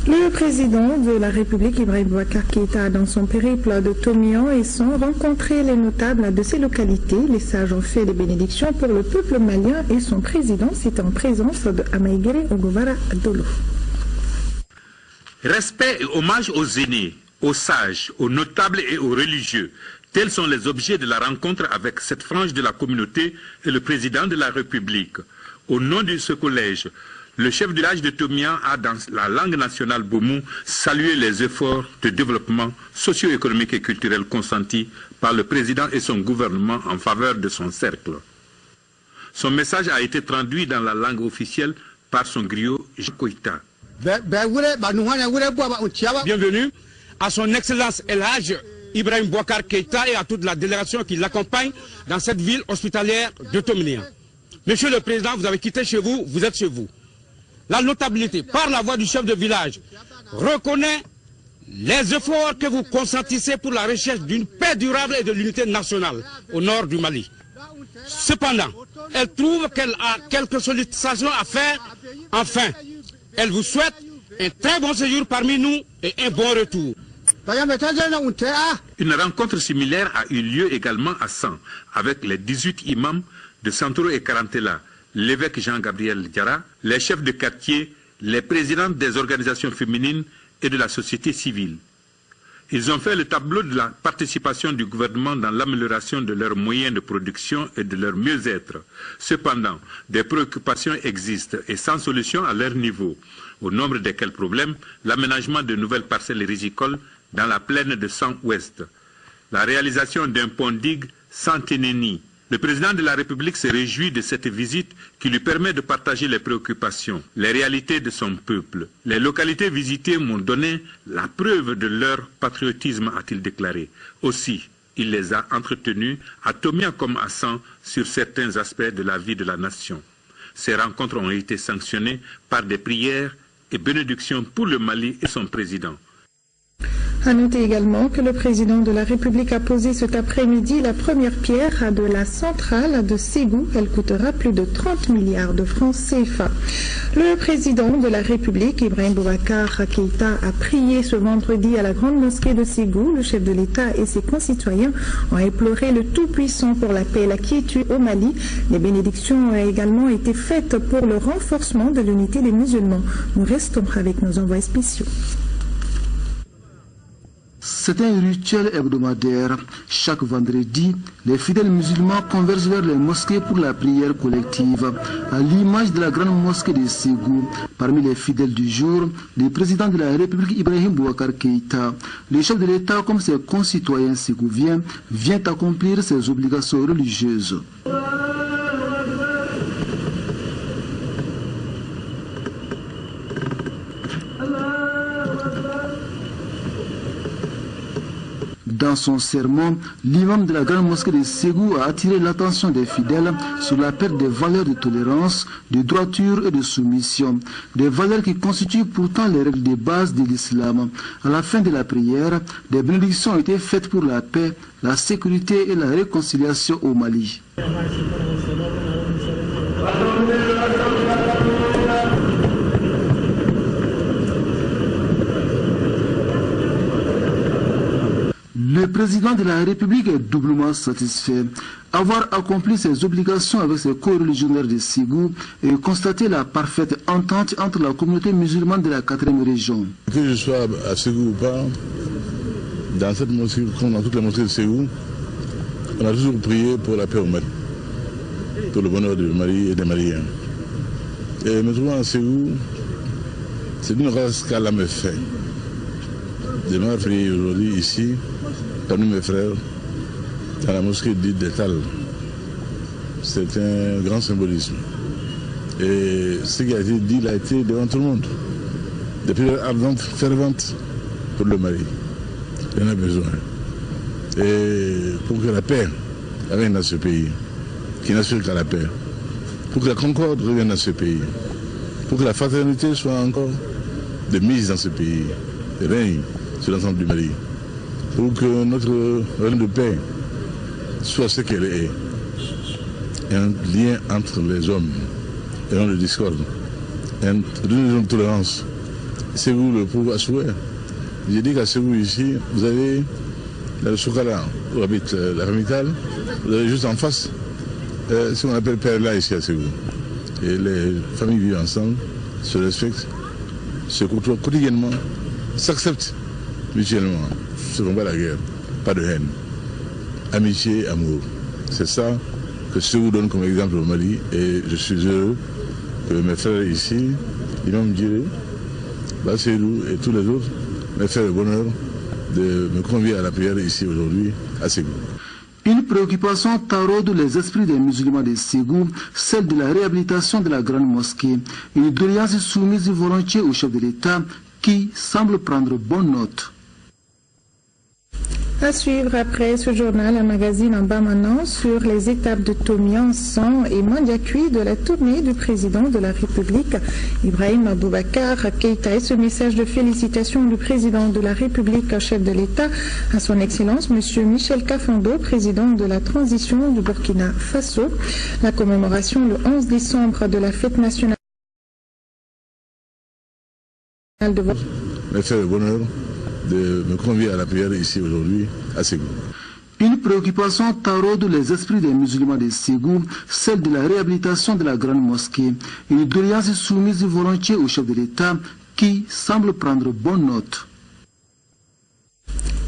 Le président de la République, Ibrahim Boubacar Keïta, dans son périple de Toumian et son rencontré les notables de ces localités. Les sages ont fait des bénédictions pour le peuple malien et son président, c'était en présence de Amaïgere Ogovara Dolo. Respect et hommage aux aînés, aux sages, aux notables et aux religieux. Tels sont les objets de la rencontre avec cette frange de la communauté et le président de la République. Au nom de ce collège, le chef du village de Toumian a, dans la langue nationale Boumou, salué les efforts de développement socio-économique et culturel consentis par le président et son gouvernement en faveur de son cercle. Son message a été traduit dans la langue officielle par son griot Koïta. Bienvenue à son Excellence El Hadj Ibrahim Boubacar Keïta et à toute la délégation qui l'accompagne dans cette ville hospitalière de Tominia. Monsieur le Président, vous avez quitté chez vous, vous êtes chez vous. La notabilité, par la voix du chef de village, reconnaît les efforts que vous consentissez pour la recherche d'une paix durable et de l'unité nationale au nord du Mali. Cependant, elle trouve qu'elle a quelques sollicitations à faire. Enfin, elle vous souhaite un très bon séjour parmi nous et un bon retour. Une rencontre similaire a eu lieu également à San avec les 18 imams de Santoro et Karantela, l'évêque Jean-Gabriel Diarra, les chefs de quartier, les présidents des organisations féminines et de la société civile. Ils ont fait le tableau de la participation du gouvernement dans l'amélioration de leurs moyens de production et de leur mieux-être. Cependant, des préoccupations existent et sans solution à leur niveau, au nombre desquels problèmes l'aménagement de nouvelles parcelles rizicoles dans la plaine de San-Ouest, la réalisation d'un pont-digue sans Ténéni. Le président de la République se réjouit de cette visite qui lui permet de partager les préoccupations, les réalités de son peuple. Les localités visitées m'ont donné la preuve de leur patriotisme, a-t-il déclaré. Aussi, il les a entretenus à Tomia comme à San sur certains aspects de la vie de la nation. Ces rencontres ont été sanctionnées par des prières et bénédictions pour le Mali et son président. À noter également que le président de la République a posé cet après-midi la première pierre de la centrale de Ségou. Elle coûtera plus de 30 milliards de francs CFA. Le président de la République, Ibrahim Boubacar Keïta, a prié ce vendredi à la grande mosquée de Ségou. Le chef de l'État et ses concitoyens ont imploré le Tout-Puissant pour la paix et la quiétude au Mali. Les bénédictions ont également été faites pour le renforcement de l'unité des musulmans. Nous restons avec nos envoyés spéciaux. C'est un rituel hebdomadaire. Chaque vendredi, les fidèles musulmans convergent vers les mosquées pour la prière collective. À l'image de la grande mosquée de Ségou, parmi les fidèles du jour, le président de la République Ibrahim Boubacar Keïta, le chef de l'État comme ses concitoyens ségouviens, vient accomplir ses obligations religieuses. Dans son sermon, l'imam de la grande mosquée de Ségou a attiré l'attention des fidèles sur la perte des valeurs de tolérance, de droiture et de soumission. Des valeurs qui constituent pourtant les règles de base de l'islam. À la fin de la prière, des bénédictions ont été faites pour la paix, la sécurité et la réconciliation au Mali. Le président de la République est doublement satisfait. Avoir accompli ses obligations avec ses co-religionnaires de Ségou et constater la parfaite entente entre la communauté musulmane de la 4e région. Que je sois à Ségou ou pas, dans cette mosquée, comme dans toutes les mosquées de Ségou, on a toujours prié pour la paix au Mali, pour le bonheur du Mali et des Maliens. Et me trouvant à Ségou, c'est une race qu'Allah me fait. Je m'ai prié aujourd'hui ici, parmi mes frères, dans la mosquée dite d'Etal. C'est un grand symbolisme. Et ce qui a été dit, il a été devant tout le monde. Des prières ardentes, ferventes pour le Mali. Il y en a besoin. Et pour que la paix revienne dans ce pays, qui n'assure qu'à la paix, pour que la concorde revienne dans ce pays, pour que la fraternité soit encore de mise dans ce pays, et règne sur l'ensemble du Mali, pour que notre règne de paix soit ce qu'elle est, un lien entre les hommes et non de discorde, une de tolérance. C'est vous le pouvoir souhait. J'ai dit qu'à Ségou ici, vous avez le Soukala, où habite la famille Tal, vous avez juste en face ce qu'on appelle Perla ici à Ségou. Et les familles vivent ensemble, se respectent, se côtoient quotidiennement, s'acceptent mutuellement, se combat la guerre, pas de haine, amitié, amour. C'est ça que Ségou donne comme exemple au Mali et je suis heureux que mes frères ici, Imam Djiré, Bassédou et tous les autres m'aient fait le bonheur de me convier à la prière ici aujourd'hui à Ségou. Une préoccupation taraude les esprits des musulmans de Ségou, celle de la réhabilitation de la grande mosquée. Une doléance soumise volontiers au chef de l'État qui semble prendre bonne note. À suivre après ce journal, un magazine en bas maintenant sur les étapes de Tomian, San et Mandiakui de la tournée du président de la République, Ibrahim Boubacar Keïta. Et ce message de félicitations du président de la République, chef de l'État, à son Excellence, M. Michel Kafando, président de la transition du Burkina Faso. La commémoration le 11 décembre de la fête nationale de votre... Merci le bonheur de me convier à la prière ici aujourd'hui à Ségou. Une préoccupation taraude les esprits des musulmans de Ségou, celle de la réhabilitation de la grande mosquée. Une doléance soumise volontiers au chef de l'État qui semble prendre bonne note.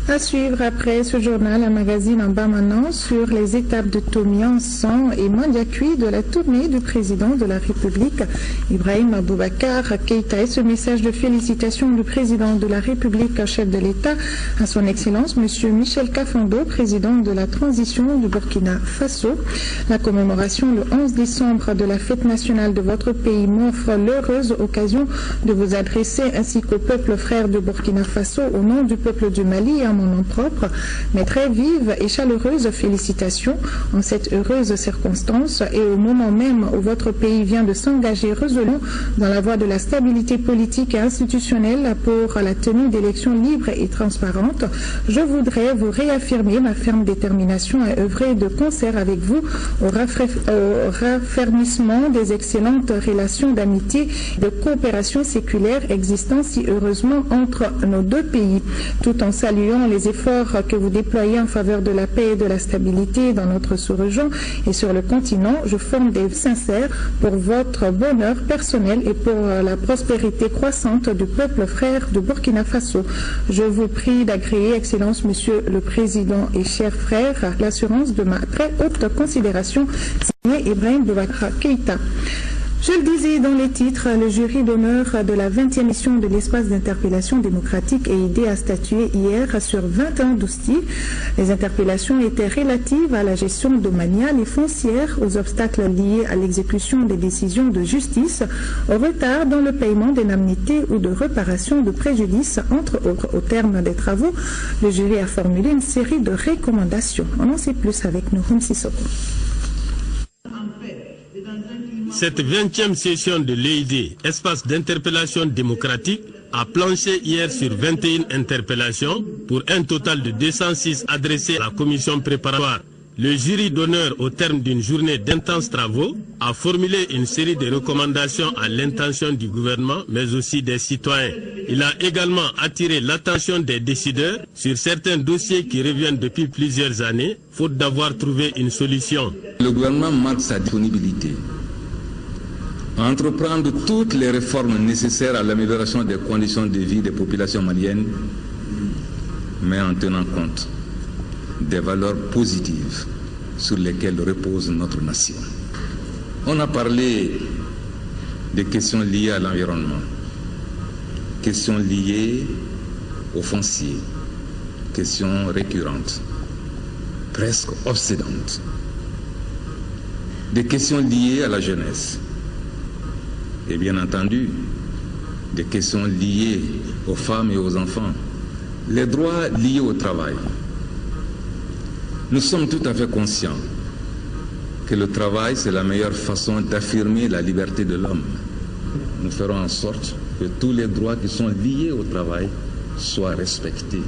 À suivre après ce journal, un magazine en bas maintenant sur les étapes de Tomian, San et Mandiakui de la tournée du président de la République, Ibrahim Boubacar Keïta. Et ce message de félicitations du président de la République, chef de l'État, à son Excellence, M. Michel Kafando, président de la transition du Burkina Faso. La commémoration le 11 décembre de la fête nationale de votre pays m'offre l'heureuse occasion de vous adresser ainsi qu'au peuple frère de Burkina Faso, au nom du peuple du Mali et à mon nom propre, mes très vives et chaleureuses félicitations en cette heureuse circonstance et au moment même où votre pays vient de s'engager résolument dans la voie de la stabilité politique et institutionnelle pour la tenue d'élections libres et transparentes. Je voudrais vous réaffirmer ma ferme détermination à œuvrer de concert avec vous au raffermissement des excellentes relations d'amitié et de coopération séculaire existant si heureusement entre nos deux pays, tout en saluant les efforts que vous déployez en faveur de la paix et de la stabilité dans notre sous-région et sur le continent. Je forme des vœux sincères pour votre bonheur personnel et pour la prospérité croissante du peuple frère de Burkina Faso. Je vous prie d'agréer, Excellence, Monsieur le Président et chers frères, l'assurance de ma très haute considération, signé Ibrahim Boubacar Keïta. Je le disais dans les titres, le jury d'honneur de la 20e édition de l'espace d'interpellation démocratique et idée a statué hier sur 21 dossiers. Les interpellations étaient relatives à la gestion domaniale et foncière, aux obstacles liés à l'exécution des décisions de justice, au retard dans le paiement d'indemnités ou de réparation de préjudices, entre autres. Au terme des travaux, le jury a formulé une série de recommandations. On en sait plus avec Nouroum Sissoko. Cette 20e session de l'EID, espace d'interpellation démocratique, a planché hier sur 21 interpellations pour un total de 206 adressées à la commission préparatoire. Le jury d'honneur, au terme d'une journée d'intenses travaux, a formulé une série de recommandations à l'intention du gouvernement, mais aussi des citoyens. Il a également attiré l'attention des décideurs sur certains dossiers qui reviennent depuis plusieurs années, faute d'avoir trouvé une solution. Le gouvernement marque sa disponibilité à entreprendre toutes les réformes nécessaires à l'amélioration des conditions de vie des populations maliennes, mais en tenant compte des valeurs positives sur lesquelles repose notre nation. On a parlé des questions liées à l'environnement, questions liées au foncier, questions récurrentes, presque obsédantes, des questions liées à la jeunesse, et bien entendu, des questions liées aux femmes et aux enfants, les droits liés au travail. Nous sommes tout à fait conscients que le travail, c'est la meilleure façon d'affirmer la liberté de l'homme. Nous ferons en sorte que tous les droits qui sont liés au travail soient respectés.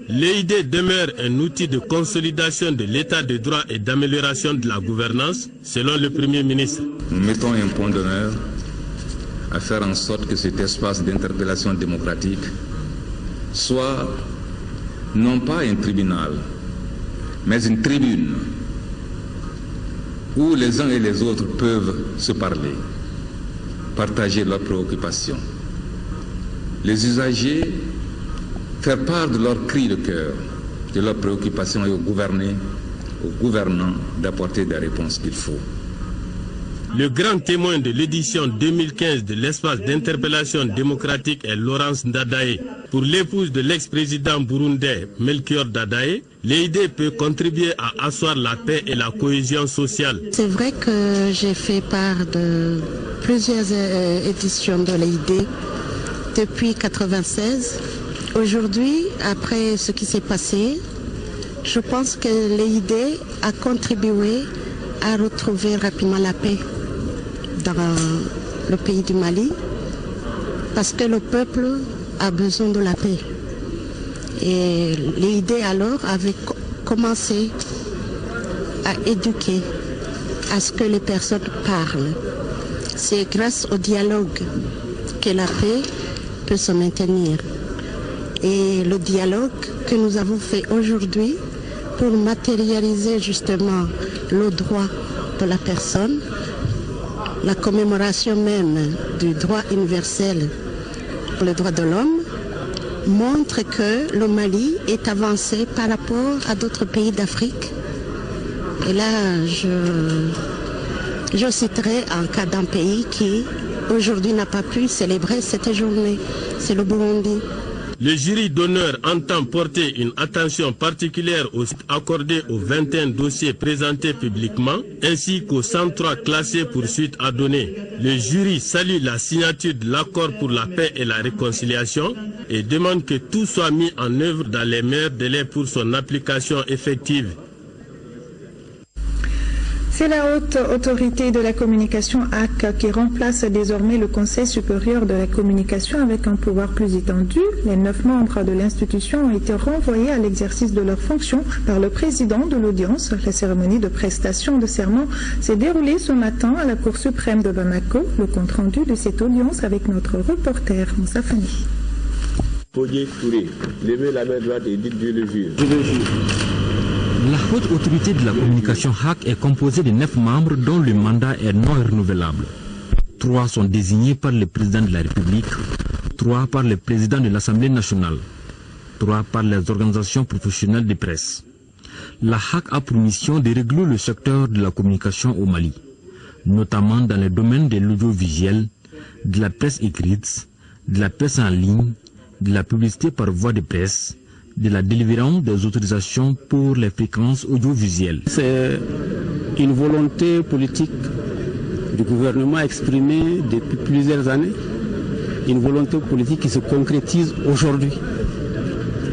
L'EID demeure un outil de consolidation de l'état de droit et d'amélioration de la gouvernance, selon le Premier ministre. Nous mettons un point d'honneur à faire en sorte que cet espace d'interpellation démocratique soit non pas un tribunal, mais une tribune où les uns et les autres peuvent se parler, partager leurs préoccupations. Les usagers faire part de leurs cris de cœur, de leurs préoccupations et aux gouvernants d'apporter des réponses qu'il faut. Le grand témoin de l'édition 2015 de l'espace d'interpellation démocratique est Laurence Ndadaye. Pour l'épouse de l'ex-président burundais Melchior Ndadaye, l'EID peut contribuer à asseoir la paix et la cohésion sociale. C'est vrai que j'ai fait part de plusieurs éditions de l'EID depuis 1996. Aujourd'hui, après ce qui s'est passé, je pense que l'EID a contribué à retrouver rapidement la paix dans le pays du Mali, parce que le peuple a besoin de la paix. Et l'EID alors avait commencé à éduquer à ce que les personnes parlent. C'est grâce au dialogue que la paix peut se maintenir. Et le dialogue que nous avons fait aujourd'hui pour matérialiser justement le droit de la personne, la commémoration même du droit universel pour les droits de l'homme, montre que le Mali est avancé par rapport à d'autres pays d'Afrique. Et là, je citerai un cas d'un pays qui aujourd'hui n'a pas pu célébrer cette journée, c'est le Burundi. Le jury d'honneur entend porter une attention particulière aux sites accordés aux 21 dossiers présentés publiquement, ainsi qu'aux 103 classés pour suite à donner. Le jury salue la signature de l'accord pour la paix et la réconciliation et demande que tout soit mis en œuvre dans les meilleurs délais pour son application effective. C'est la haute autorité de la communication HAC qui remplace désormais le Conseil supérieur de la communication avec un pouvoir plus étendu. Les 9 membres de l'institution ont été renvoyés à l'exercice de leurs fonctions par le président de l'audience. La cérémonie de prestation de serment s'est déroulée ce matin à la Cour suprême de Bamako. Le compte-rendu de cette audience avec notre reporter Moussa Fani. Touré, levez la main droite et dites Dieu le jure. La haute autorité de la communication HAC est composée de 9 membres dont le mandat est non renouvelable. 3 sont désignés par le président de la République, 3 par le président de l'Assemblée nationale, 3 par les organisations professionnelles de presse. La HAC a pour mission de régler le secteur de la communication au Mali, notamment dans les domaines de l'audiovisuel, de la presse écrite, de la presse en ligne, de la publicité par voie de presse, de la délivrance des autorisations pour les fréquences audiovisuelles. C'est une volonté politique du gouvernement exprimée depuis plusieurs années, une volonté politique qui se concrétise aujourd'hui.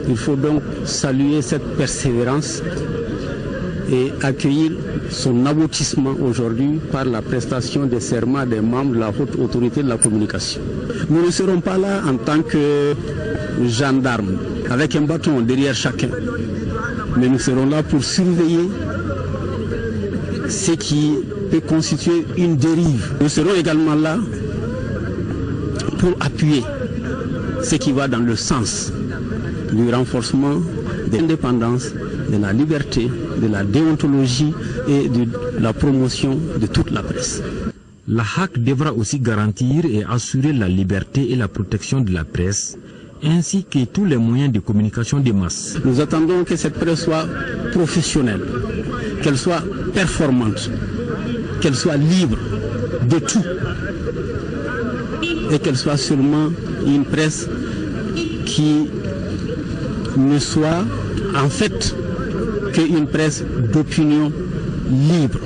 Il faut donc saluer cette persévérance et accueillir son aboutissement aujourd'hui par la prestation des serments des membres de la haute autorité de la communication. Nous ne serons pas là en tant que gendarmes, avec un bâton derrière chacun, mais nous serons là pour surveiller ce qui peut constituer une dérive. Nous serons également là pour appuyer ce qui va dans le sens du renforcement de l'indépendance, de la liberté, de la déontologie et de la promotion de toute la presse. La HAC devra aussi garantir et assurer la liberté et la protection de la presse, ainsi que tous les moyens de communication des masses. Nous attendons que cette presse soit professionnelle, qu'elle soit performante, qu'elle soit libre de tout, et qu'elle soit seulement une presse qui ne soit en fait qu'une presse d'opinion libre,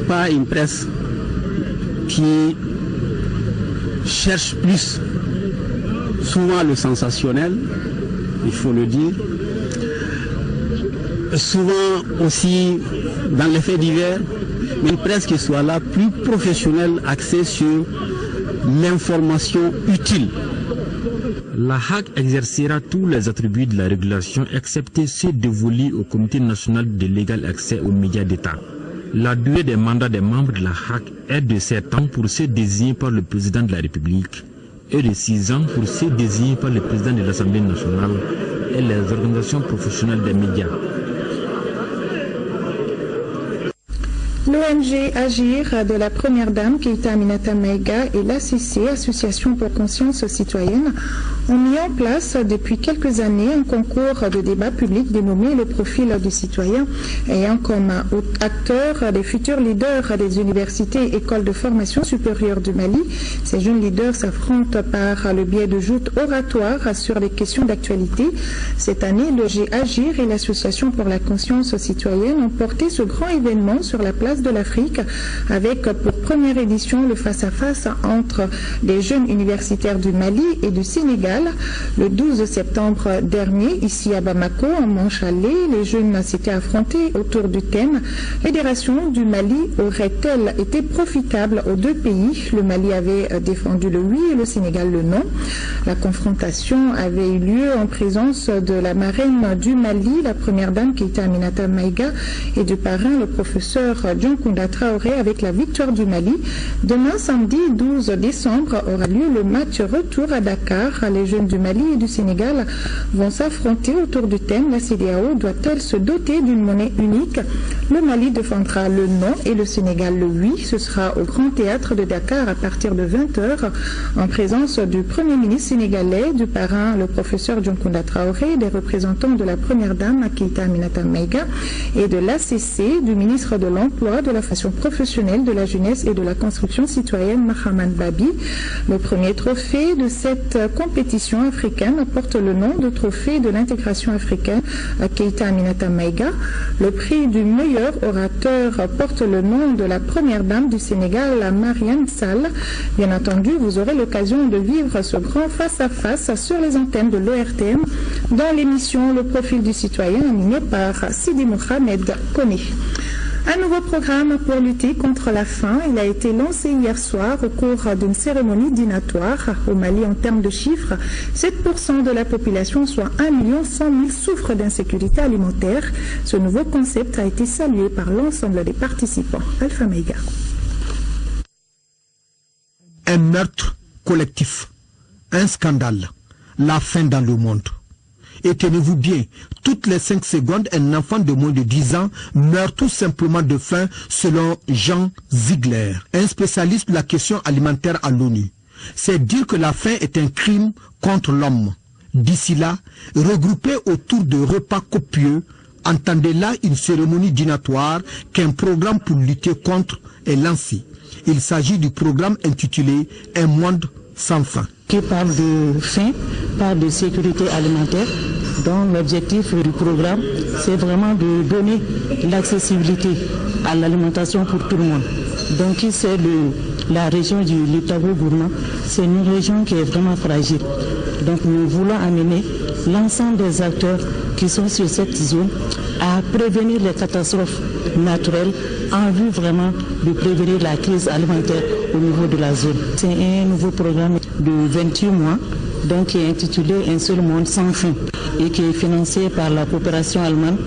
pas une presse qui cherche plus souvent le sensationnel, il faut le dire, souvent aussi dans les faits divers, mais une presse qui soit là plus professionnelle, axée sur l'information utile. La HAC exercera tous les attributs de la régulation excepté ceux dévolus au Comité national de l'égal accès aux médias d'État. La durée des mandats des membres de la HAC est de 7 ans pour ceux désignés par le président de la République et de 6 ans pour ceux désignés par le président de l'Assemblée nationale et les organisations professionnelles des médias. L'ONG Agir de la première dame Keïta Aminata Maïga et l'ACC, Association pour Conscience Citoyenne, ont mis en place depuis quelques années un concours de débat public dénommé le profil du citoyen, ayant comme acteurs des futurs leaders des universités et écoles de formation supérieure du Mali. Ces jeunes leaders s'affrontent par le biais de joutes oratoires sur les questions d'actualité. Cette année, l'OG Agir et l'Association pour la conscience citoyenne ont porté ce grand événement sur la place de l'Afrique, avec pour première édition le face-à-face entre les jeunes universitaires du Mali et du Sénégal. Le 12 septembre dernier, ici à Bamako, en Manche-Allée, les jeunes s'étaient affrontés autour du thème « Fédération du Mali aurait-elle été profitable aux deux pays ?» Le Mali avait défendu le oui et le Sénégal le non. La confrontation avait eu lieu en présence de la marraine du Mali, la première dame Keïta Aminata Maïga, et du parrain, le professeur Dioncounda Traoré, avec la victoire du Mali. Demain, samedi 12 décembre, aura lieu le match retour à Dakar. Les jeunes du Mali et du Sénégal vont s'affronter autour du thème « La CEDEAO doit-elle se doter d'une monnaie unique ?» Le Mali défendra le non et le Sénégal le oui. Ce sera au Grand Théâtre de Dakar à partir de 20h, en présence du Premier ministre sénégalais, du parrain, le professeur Dioncounda Traoré, des représentants de la première dame Keïta Aminata Maïga et de l'ACC, du ministre de l'Emploi, de la formation professionnelle, de la jeunesse et de la construction citoyenne, Mahaman Babi. Le premier trophée de cette compétition africaine porte le nom de trophée de l'intégration africaine Keïta Aminata Maïga. Le prix du meilleur orateur porte le nom de la première dame du Sénégal, Marianne Sall. Bien entendu, vous aurez l'occasion de vivre ce grand face-à-face sur les antennes de l'ORTM dans l'émission Le Profil du citoyen animée par Sidi Mohamed Koné. Un nouveau programme pour lutter contre la faim. Il a été lancé hier soir au cours d'une cérémonie dînatoire. Au Mali, en termes de chiffres, 7% de la population, soit 1 100 000, souffrent d'insécurité alimentaire. Ce nouveau concept a été salué par l'ensemble des participants. Alpha Mega. Un meurtre collectif, un scandale, la faim dans le monde. Et tenez-vous bien, toutes les 5 secondes, un enfant de moins de 10 ans meurt tout simplement de faim, selon Jean Ziegler, un spécialiste de la question alimentaire à l'ONU. C'est dire que la faim est un crime contre l'homme. D'ici là, regroupés autour de repas copieux, entendez là une cérémonie dînatoire qu'un programme pour lutter contre est lancé. Il s'agit du programme intitulé « Un monde sans faim ». Qui parle de faim, parle de sécurité alimentaire. Donc l'objectif du programme, c'est vraiment de donner l'accessibilité à l'alimentation pour tout le monde. Donc c'est la région du Litabo-Gourma, c'est une région qui est vraiment fragile. Donc nous voulons amener l'ensemble des acteurs qui sont sur cette zone à prévenir les catastrophes naturelles en vue vraiment de prévenir la crise alimentaire au niveau de la zone. C'est un nouveau programme de 28 mois, donc qui est intitulé Un seul monde sans faim et qui est financé par la coopération allemande.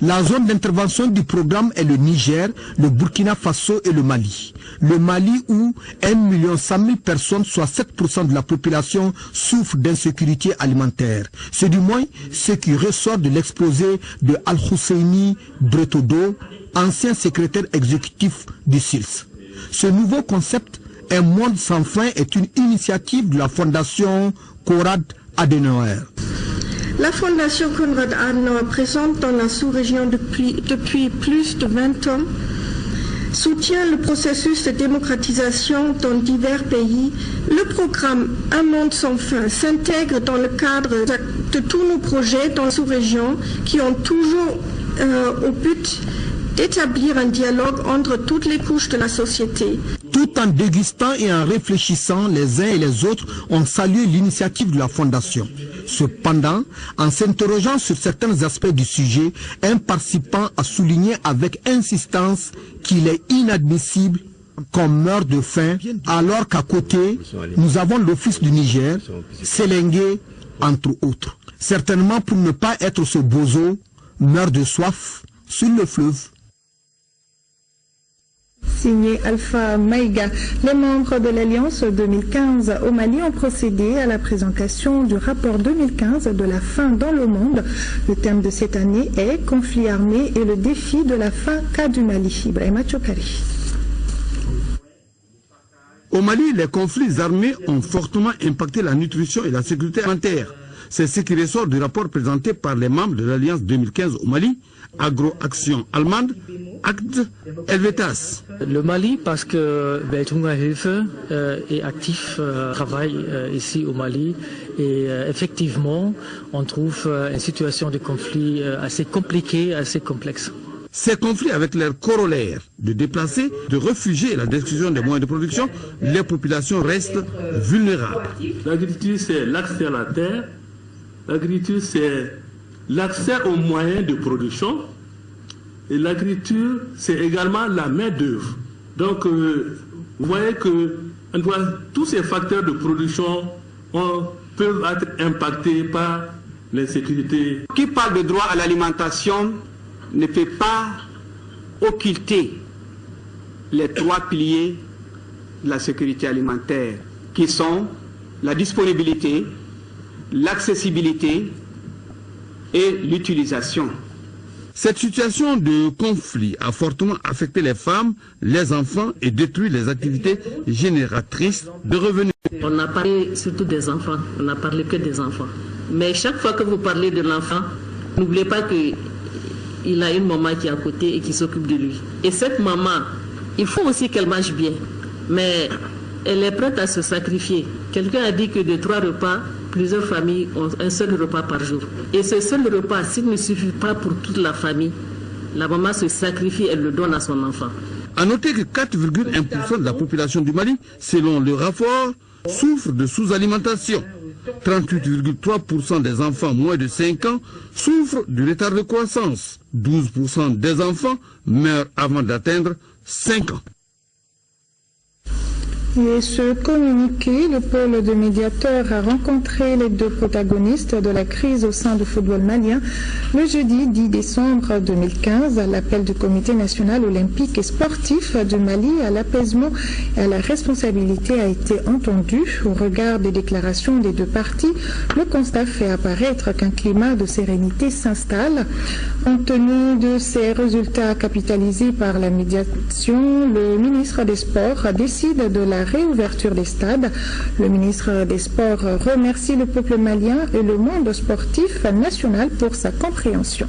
La zone d'intervention du programme est le Niger, le Burkina Faso et le Mali. Le Mali où 1 100 000 personnes, soit 7% de la population, souffrent d'insécurité alimentaire. C'est du moins ce qui ressort de l'exposé de Al-Husseini Bretodo, ancien secrétaire exécutif du SILS. Ce nouveau concept, Un monde sans faim, est une initiative de la fondation Konrad Adenauer. La Fondation Konrad Adenauer, présente dans la sous-région depuis plus de 20 ans, soutient le processus de démocratisation dans divers pays. Le programme Un monde sans faim s'intègre dans le cadre de tous nos projets dans la sous-région qui ont toujours au but d'établir un dialogue entre toutes les couches de la société. Tout en dégustant et en réfléchissant, les uns et les autres ont salué l'initiative de la Fondation. Cependant, en s'interrogeant sur certains aspects du sujet, un participant a souligné avec insistance qu'il est inadmissible qu'on meure de faim, alors qu'à côté, nous avons l'Office du Niger, Sélengué, entre autres. Certainement pour ne pas être ce bozo, meurt de soif sur le fleuve. Signé Alpha Maïga. Les membres de l'Alliance 2015 au Mali ont procédé à la présentation du rapport 2015 de la faim dans le monde. Le thème de cette année est « Conflit armé et le défi de la faim cas du Mali ». Ibrahima Tchokari. Au Mali, les conflits armés ont fortement impacté la nutrition et la sécurité alimentaire. C'est ce qui ressort du rapport présenté par les membres de l'Alliance 2015 au Mali, Agro-Action allemande, Acte Helvetas. Le Mali, parce que Welthungerhilfe est actif, travaille ici au Mali et effectivement, on trouve une situation de conflit assez compliquée, assez complexe. Ces conflits avec leurs corollaires de déplacés, de réfugiés et la destruction des moyens de production, les populations restent vulnérables. L'agriculture, c'est l'accès à la terre. L'agriculture, c'est l'accès aux moyens de production. Et l'agriculture, c'est également la main-d'œuvre. Donc, vous voyez que tous ces facteurs de production peuvent être impactés par l'insécurité. Qui parle de droit à l'alimentation ne peut pas occulter les 3 piliers de la sécurité alimentaire, qui sont la disponibilité, l'accessibilité et l'utilisation. Cette situation de conflit a fortement affecté les femmes, les enfants et détruit les activités génératrices de revenus. On a parlé surtout des enfants, on n'a parlé que des enfants. Mais chaque fois que vous parlez de l'enfant, n'oubliez pas qu'il a une maman qui est à côté et qui s'occupe de lui. Et cette maman, il faut aussi qu'elle mange bien, mais elle est prête à se sacrifier. Quelqu'un a dit que de 3 repas, plusieurs familles ont un seul repas par jour. Et ce seul repas, s'il ne suffit pas pour toute la famille, la maman se sacrifie, elle le donne à son enfant. A noter que 4,1% de la population du Mali, selon le rapport, souffre de sous-alimentation. 38,3% des enfants moins de 5 ans souffrent du retard de croissance. 12% des enfants meurent avant d'atteindre 5 ans. Et ce communiqué, le pôle de médiateurs a rencontré les 2 protagonistes de la crise au sein du football malien le jeudi 10 décembre 2015. L'appel du Comité national olympique et sportif du Mali à l'apaisement et à la responsabilité a été entendu. Au regard des déclarations des 2 parties, le constat fait apparaître qu'un climat de sérénité s'installe. Compte tenu de ces résultats capitalisés par la médiation, le ministre des Sports décide de la réouverture des stades. Le ministre des Sports remercie le peuple malien et le monde sportif national pour sa compréhension.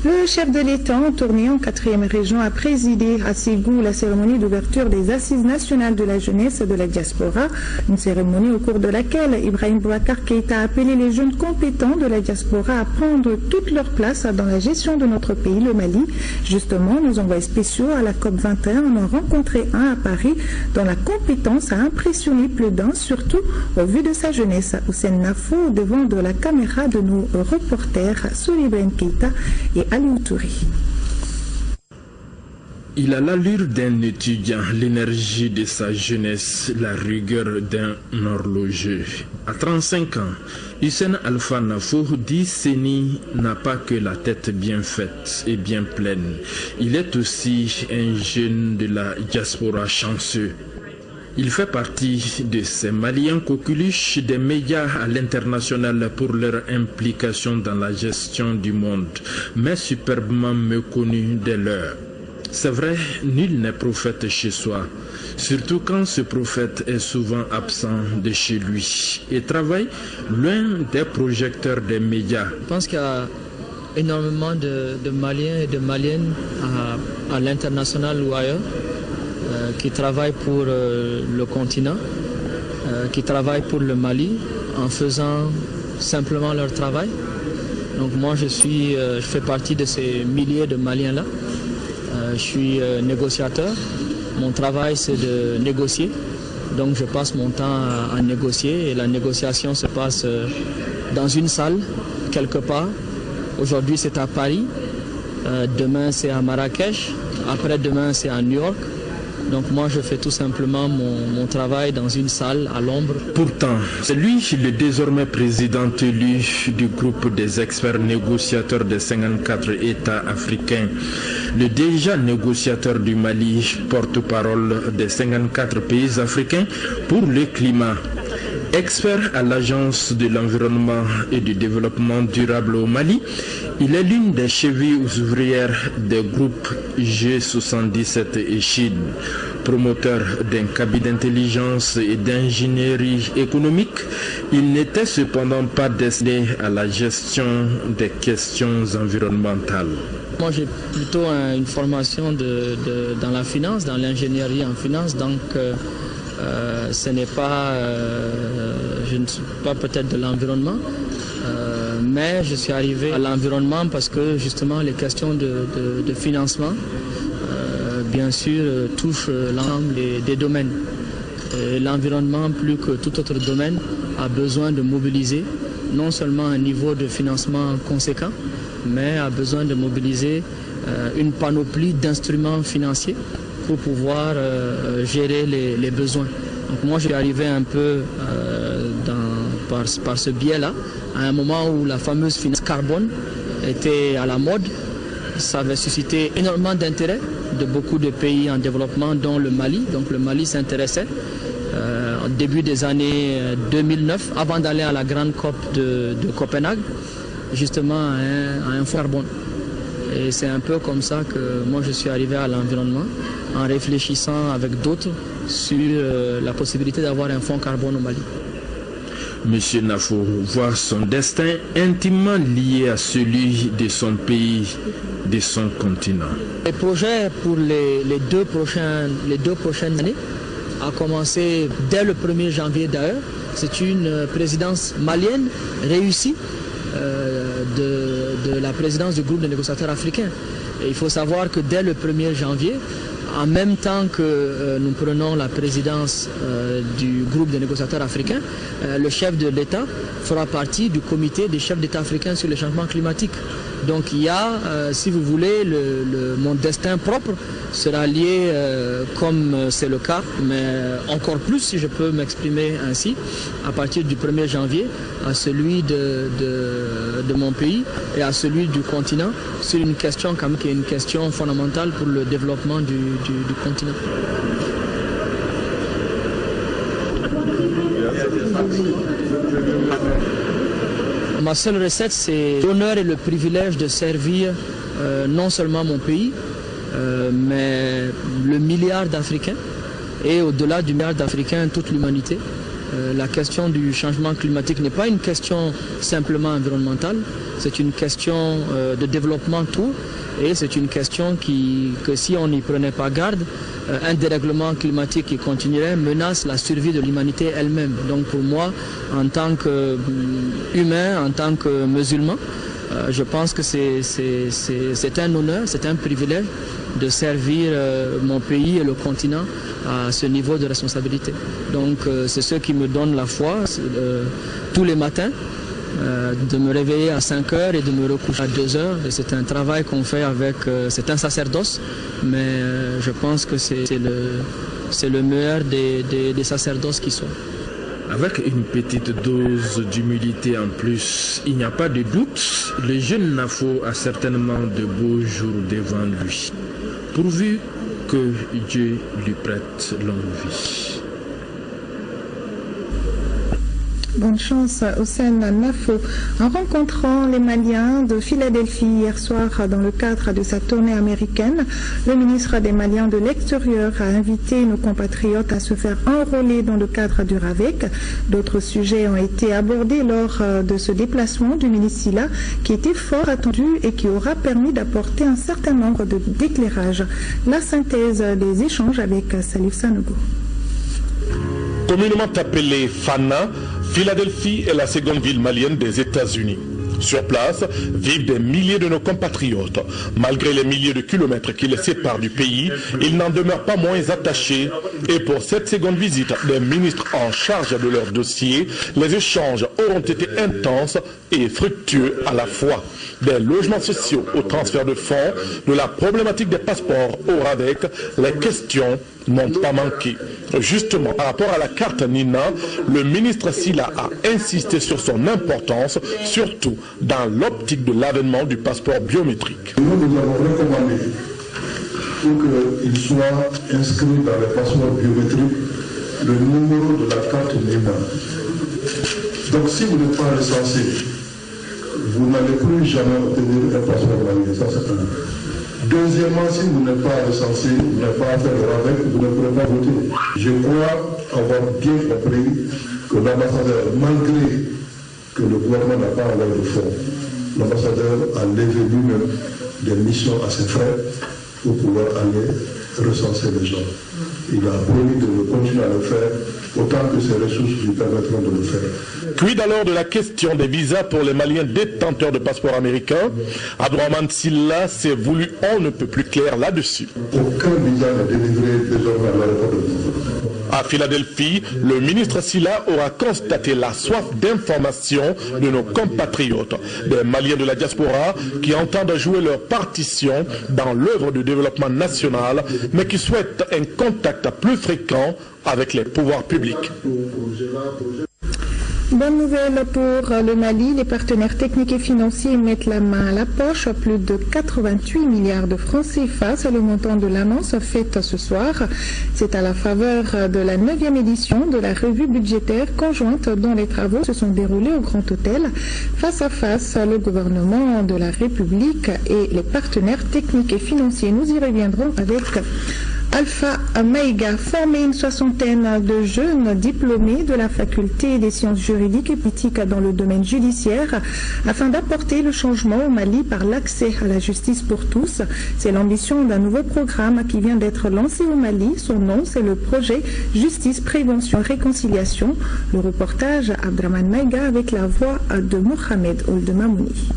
Le chef de l'État en tournée en 4e région a présidé à Ségou la cérémonie d'ouverture des Assises nationales de la jeunesse et de la diaspora, une cérémonie au cours de laquelle Ibrahim Boubacar Keïta a appelé les jeunes compétents de la diaspora à prendre toute leur place dans la gestion de notre pays, le Mali. Justement, nos envoyés spéciaux à la COP21 en ont rencontré un à Paris dont la compétence a impressionné plus d'un, surtout au vu de sa jeunesse. Hussein Nafo, devant de la caméra de nos reporters Souleymane Keïta et Aliou Touré. Il a l'allure d'un étudiant, l'énergie de sa jeunesse, la rigueur d'un horloger. À 35 ans, Hussein Alpha Nafo dit Séni n'a pas que la tête bien faite et bien pleine. Il est aussi un jeune de la diaspora chanceux. Il fait partie de ces Maliens coqueluches des médias à l'international pour leur implication dans la gestion du monde, mais superbement méconnus des leurs. C'est vrai, nul n'est prophète chez soi, surtout quand ce prophète est souvent absent de chez lui et travaille loin des projecteurs des médias. Je pense qu'il y a énormément de Maliens et de Maliennes à l'international ou ailleurs qui travaillent pour le continent, qui travaillent pour le Mali en faisant simplement leur travail. Donc moi je fais partie de ces milliers de Maliens-là. Je suis négociateur. Mon travail c'est de négocier. Donc je passe mon temps à négocier et la négociation se passe dans une salle quelque part. Aujourd'hui c'est à Paris, demain c'est à Marrakech, après-demain c'est à New York. Donc moi je fais tout simplement mon travail dans une salle à l'ombre. Pourtant, c'est lui le désormais président élu du groupe des experts négociateurs des 54 États africains. Le déjà négociateur du Mali, porte-parole des 54 pays africains pour le climat. Expert à l'Agence de l'environnement et du développement durable au Mali, Il est l'une des chevilles ouvrières des groupes G77 et Chine, promoteur d'un cabinet d'intelligence et d'ingénierie économique. Il n'était cependant pas destiné à la gestion des questions environnementales. Moi, j'ai plutôt une formation dans la finance, dans l'ingénierie en finance, donc ce n'est pas, je ne suis pas peut-être de l'environnement, mais je suis arrivé à l'environnement parce que justement les questions de financement, bien sûr, touchent l'ensemble des domaines. L'environnement, plus que tout autre domaine, a besoin de mobiliser non seulement un niveau de financement conséquent, mais a besoin de mobiliser une panoplie d'instruments financiers pour pouvoir gérer les besoins. Donc moi, je suis arrivé un peu par ce biais-là, à un moment où la fameuse finance carbone était à la mode. Ça avait suscité énormément d'intérêt de beaucoup de pays en développement, dont le Mali. Donc le Mali s'intéressait au début des années 2009, avant d'aller à la grande COP de Copenhague, justement à un fonds carbone. Et c'est un peu comme ça que moi je suis arrivé à l'environnement, en réfléchissant avec d'autres sur la possibilité d'avoir un fonds carbone au Mali. Monsieur Nafo voit son destin intimement lié à celui de son pays, de son continent. Les projets pour les deux prochaines années a commencé dès le 1er janvier d'ailleurs. C'est une présidence malienne réussie de la présidence du groupe des négociateurs africains. Et il faut savoir que dès le 1er janvier, en même temps que nous prenons la présidence du groupe des négociateurs africains, le chef de l'État fera partie du comité des chefs d'État africains sur le changement climatique. Donc il y a, si vous voulez, mon destin propre sera lié, comme c'est le cas, mais encore plus, si je peux m'exprimer ainsi, à partir du 1er janvier, à celui de mon pays et à celui du continent, sur une question quand même, qui est une question fondamentale pour le développement du continent. Ma seule recette, c'est l'honneur et le privilège de servir non seulement mon pays, mais le milliard d'Africains, et au-delà du milliard d'Africains, toute l'humanité. La question du changement climatique n'est pas une question simplement environnementale, c'est une question de développement tout, et c'est une question que si on n'y prenait pas garde, un dérèglement climatique qui continuerait menace la survie de l'humanité elle-même. Donc pour moi, en tant qu'humain, en tant que musulman, je pense que c'est un honneur, c'est un privilège de servir mon pays et le continent à ce niveau de responsabilité. Donc c'est ce qui me donne la foi tous les matins, de me réveiller à 5 heures et de me recoucher à 2 heures. C'est un travail qu'on fait avec, c'est un sacerdoce, mais je pense que c'est le meilleur des sacerdoces qui soit. Avec une petite dose d'humilité en plus, il n'y a pas de doute, le jeune Nafo a certainement de beaux jours devant lui, pourvu que Dieu lui prête longue vie. Bonne chance Houssen Nafo. En rencontrant les Maliens de Philadelphie hier soir dans le cadre de sa tournée américaine, le ministre des Maliens de l'Extérieur a invité nos compatriotes à se faire enrôler dans le cadre du RAVEC. D'autres sujets ont été abordés lors de ce déplacement du ministre Silla, qui était fort attendu et qui aura permis d'apporter un certain nombre d'éclairages. La synthèse des échanges avec Salif Sanogo. Communément appelée Fana, Philadelphie est la seconde ville malienne des États-Unis. Sur place, vivent des milliers de nos compatriotes. Malgré les milliers de kilomètres qui les séparent du pays, ils n'en demeurent pas moins attachés. Et pour cette seconde visite des ministres en charge de leur dossier, les échanges auront été intenses et fructueux à la fois. Des logements sociaux au transfert de fonds, de la problématique des passeports au RAVEC, les questions n'ont pas manqué. Justement, par rapport à la carte Nina, le ministre Silla a insisté sur son importance, surtout dans l'optique de l'avènement du passeport biométrique. Nous avons recommandé pour qu'il soit inscrit dans le passeport biométrique le numéro de la carte Nina. Donc si vous n'êtes pas recensé, vous n'allez plus jamais obtenir un passeport malien. Ça, c'est un. Deuxièmement, si vous n'êtes pas recensé, vous n'avez pas à faire avec, vous ne pourrez pas voter. Je crois avoir bien compris que l'ambassadeur, malgré que le gouvernement n'a pas envoyé de fonds, l'ambassadeur a levé lui-même des missions à ses frères pour pouvoir aller recenser les gens. Il a promis de continuer à le faire autant que ses ressources lui permettront de le faire. Quid alors de la question des visas pour les Maliens détenteurs de passeports américains? Abdourahmane Sylla s'est voulu on ne peut plus clair là-dessus. Aucun visa n'est délivré désormais à l'aéroport de À Philadelphie, le ministre Sylla aura constaté la soif d'information de nos compatriotes, des Maliens de la diaspora qui entendent jouer leur partition dans l'œuvre de développement national, mais qui souhaitent un contact plus fréquent avec les pouvoirs publics. Bonne nouvelle pour le Mali, les partenaires techniques et financiers mettent la main à la poche. Plus de 88 milliards de francs CFA, c'est le montant de l'annonce faite ce soir. C'est à la faveur de la 9e édition de la revue budgétaire conjointe dont les travaux se sont déroulés au Grand Hôtel. Face à face, le gouvernement de la République et les partenaires techniques et financiers. Nous y reviendrons avec Alpha Maïga. Formé une soixantaine de jeunes diplômés de la faculté des sciences juridiques et politiques dans le domaine judiciaire afin d'apporter le changement au Mali par l'accès à la justice pour tous. C'est l'ambition d'un nouveau programme qui vient d'être lancé au Mali. Son nom, c'est le projet Justice, Prévention, Réconciliation. Le reportage Abdraman Maïga avec la voix de Mohamed Oldemamouni.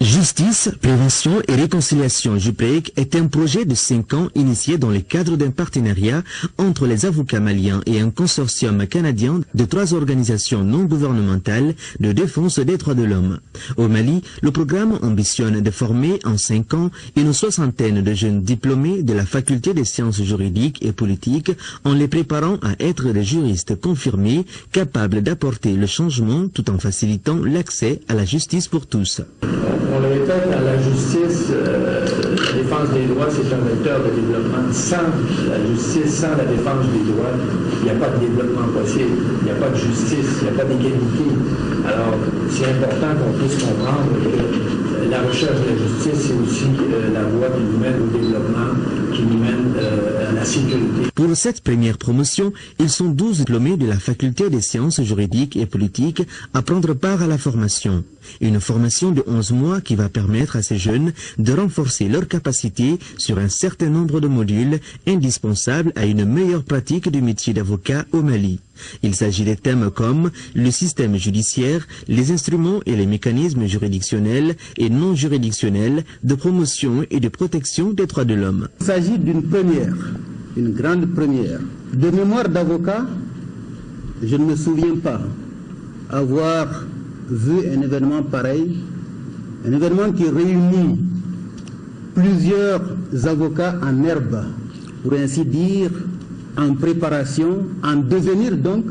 Justice, Prévention et Réconciliation JPREC est un projet de 5 ans initié dans le cadre d'un partenariat entre les avocats maliens et un consortium canadien de 3 organisations non gouvernementales de défense des droits de l'homme. Au Mali, le programme ambitionne de former en 5 ans une soixantaine de jeunes diplômés de la faculté des sciences juridiques et politiques en les préparant à être des juristes confirmés capables d'apporter le changement tout en facilitant l'accès à la justice pour tous. On le répète, la justice, la défense des droits, c'est un vecteur de développement. Sans la justice, sans la défense des droits, il n'y a pas de développement possible, il n'y a pas de justice, il n'y a pas d'égalité. Alors, c'est important qu'on puisse comprendre que la recherche de la justice, c'est aussi la voie qui nous mène au développement, qui nous mène à la sécurité. Pour cette première promotion, ils sont 12 diplômés de la faculté des sciences juridiques et politiques à prendre part à la formation. Une formation de 11 mois qui va permettre à ces jeunes de renforcer leurs capacités sur un certain nombre de modules indispensables à une meilleure pratique du métier d'avocat au Mali. Il s'agit des thèmes comme le système judiciaire, les instruments et les mécanismes juridictionnels et non juridictionnels de promotion et de protection des droits de l'homme. Il s'agit d'une première, une grande première. De mémoire d'avocat, je ne me souviens pas avoir vu un événement pareil, un événement qui réunit plusieurs avocats en herbe, pour ainsi dire, en préparation, en devenir donc,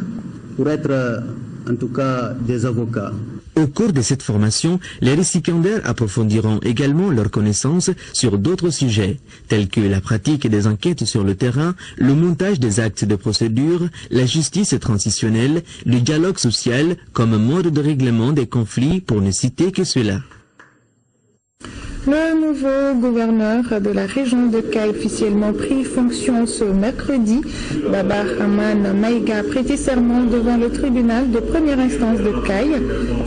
pour être en tout cas des avocats. Au cours de cette formation, les récipiendaires approfondiront également leurs connaissances sur d'autres sujets, tels que la pratique des enquêtes sur le terrain, le montage des actes de procédure, la justice transitionnelle, le dialogue social comme mode de règlement des conflits, pour ne citer que cela. Le nouveau gouverneur de la région de Caille officiellement pris fonction ce mercredi. Baba Haman Maïga a prêté serment devant le tribunal de première instance de Caille.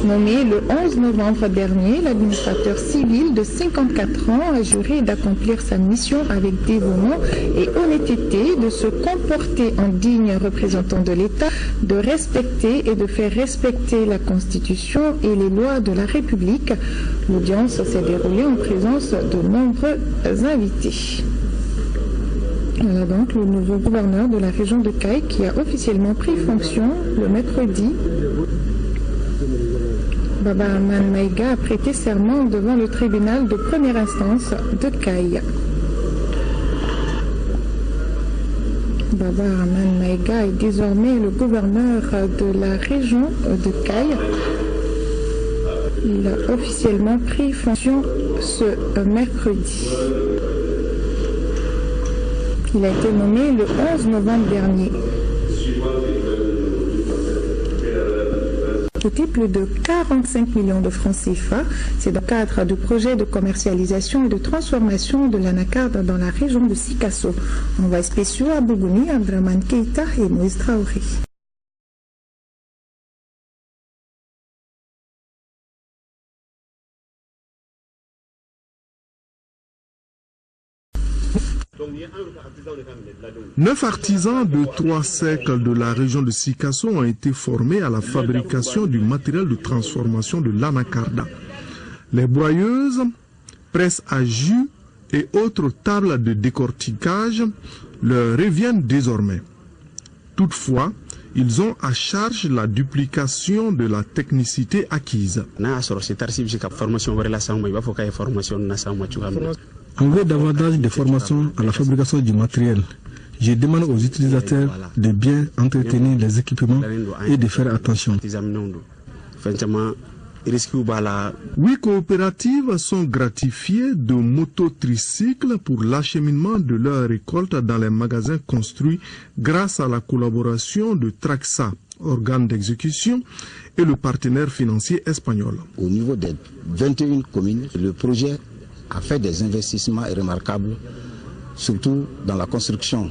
Nommé le 11 novembre dernier, l'administrateur civil de 54 ans a juré d'accomplir sa mission avec dévouement et honnêteté, de se comporter en digne représentant de l'État, de respecter et de faire respecter la Constitution et les lois de la République. L'audience s'est déroulée en présence de nombreux invités. Voilà donc le nouveau gouverneur de la région de Caille qui a officiellement pris fonction le mercredi. Baba Haman Maïga a prêté serment devant le tribunal de première instance de Caille. Baba Haman Maïga est désormais le gouverneur de la région de Caille. Il a officiellement pris fonction ce mercredi. Il a été nommé le 11 novembre dernier. coûté plus de 45 millions de francs CFA. C'est dans le cadre du projet de commercialisation et de transformation de l'anacarde dans la région de Sikasso. Envoyés spéciaux à Bougouni, Abdraman Keita et Moïse Traoré. Neuf artisans de 3 cercles de la région de Sikasso ont été formés à la fabrication du matériel de transformation de l'anacarda. Les broyeuses, presses à jus et autres tables de décortiquage leur reviennent désormais. Toutefois, ils ont à charge la duplication de la technicité acquise. On veut davantage de formation à la fabrication du matériel. Je demande aux utilisateurs de bien entretenir les équipements et de faire attention. 8 coopératives sont gratifiées de mototricycles pour l'acheminement de leurs récoltes dans les magasins construits grâce à la collaboration de Traxa, organe d'exécution, et le partenaire financier espagnol. Au niveau des 21 communes, le projet a fait des investissements remarquables, surtout dans la construction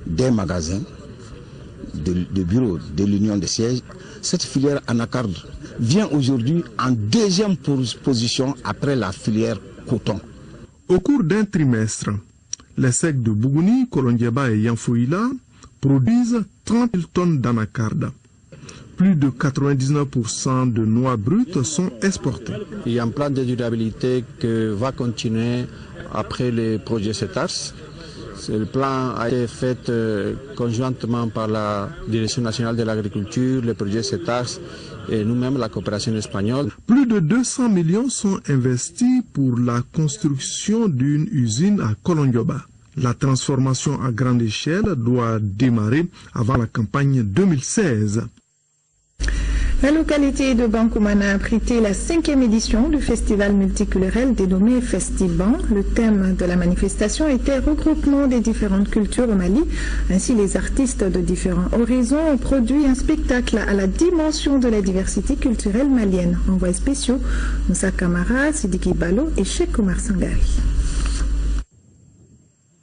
des magasins, de bureaux de l'union des sièges. Cette filière anacarde vient aujourd'hui en deuxième position après la filière coton. Au cours d'un trimestre, les secs de Bougouni, Kolondiaba et Yanfouila produisent 30 000 tonnes d'anacarde. Plus de 99% de noix brutes sont exportées. Il y a un plan de durabilité qui va continuer après le projet CETARS. Le plan a été fait conjointement par la Direction nationale de l'agriculture, le projet CETARS et nous-mêmes, la coopération espagnole. Plus de 200 millions sont investis pour la construction d'une usine à Kolondiaba. La transformation à grande échelle doit démarrer avant la campagne 2016. La localité de Bankoumana a abrité la 5e édition du festival multiculturel dénommé Festiban. Le thème de la manifestation était regroupement des différentes cultures au Mali. Ainsi, les artistes de différents horizons ont produit un spectacle à la dimension de la diversité culturelle malienne. Envoyés spéciaux, Moussa Kamara, Sidiki Balo et Cheikh Omar Sangari.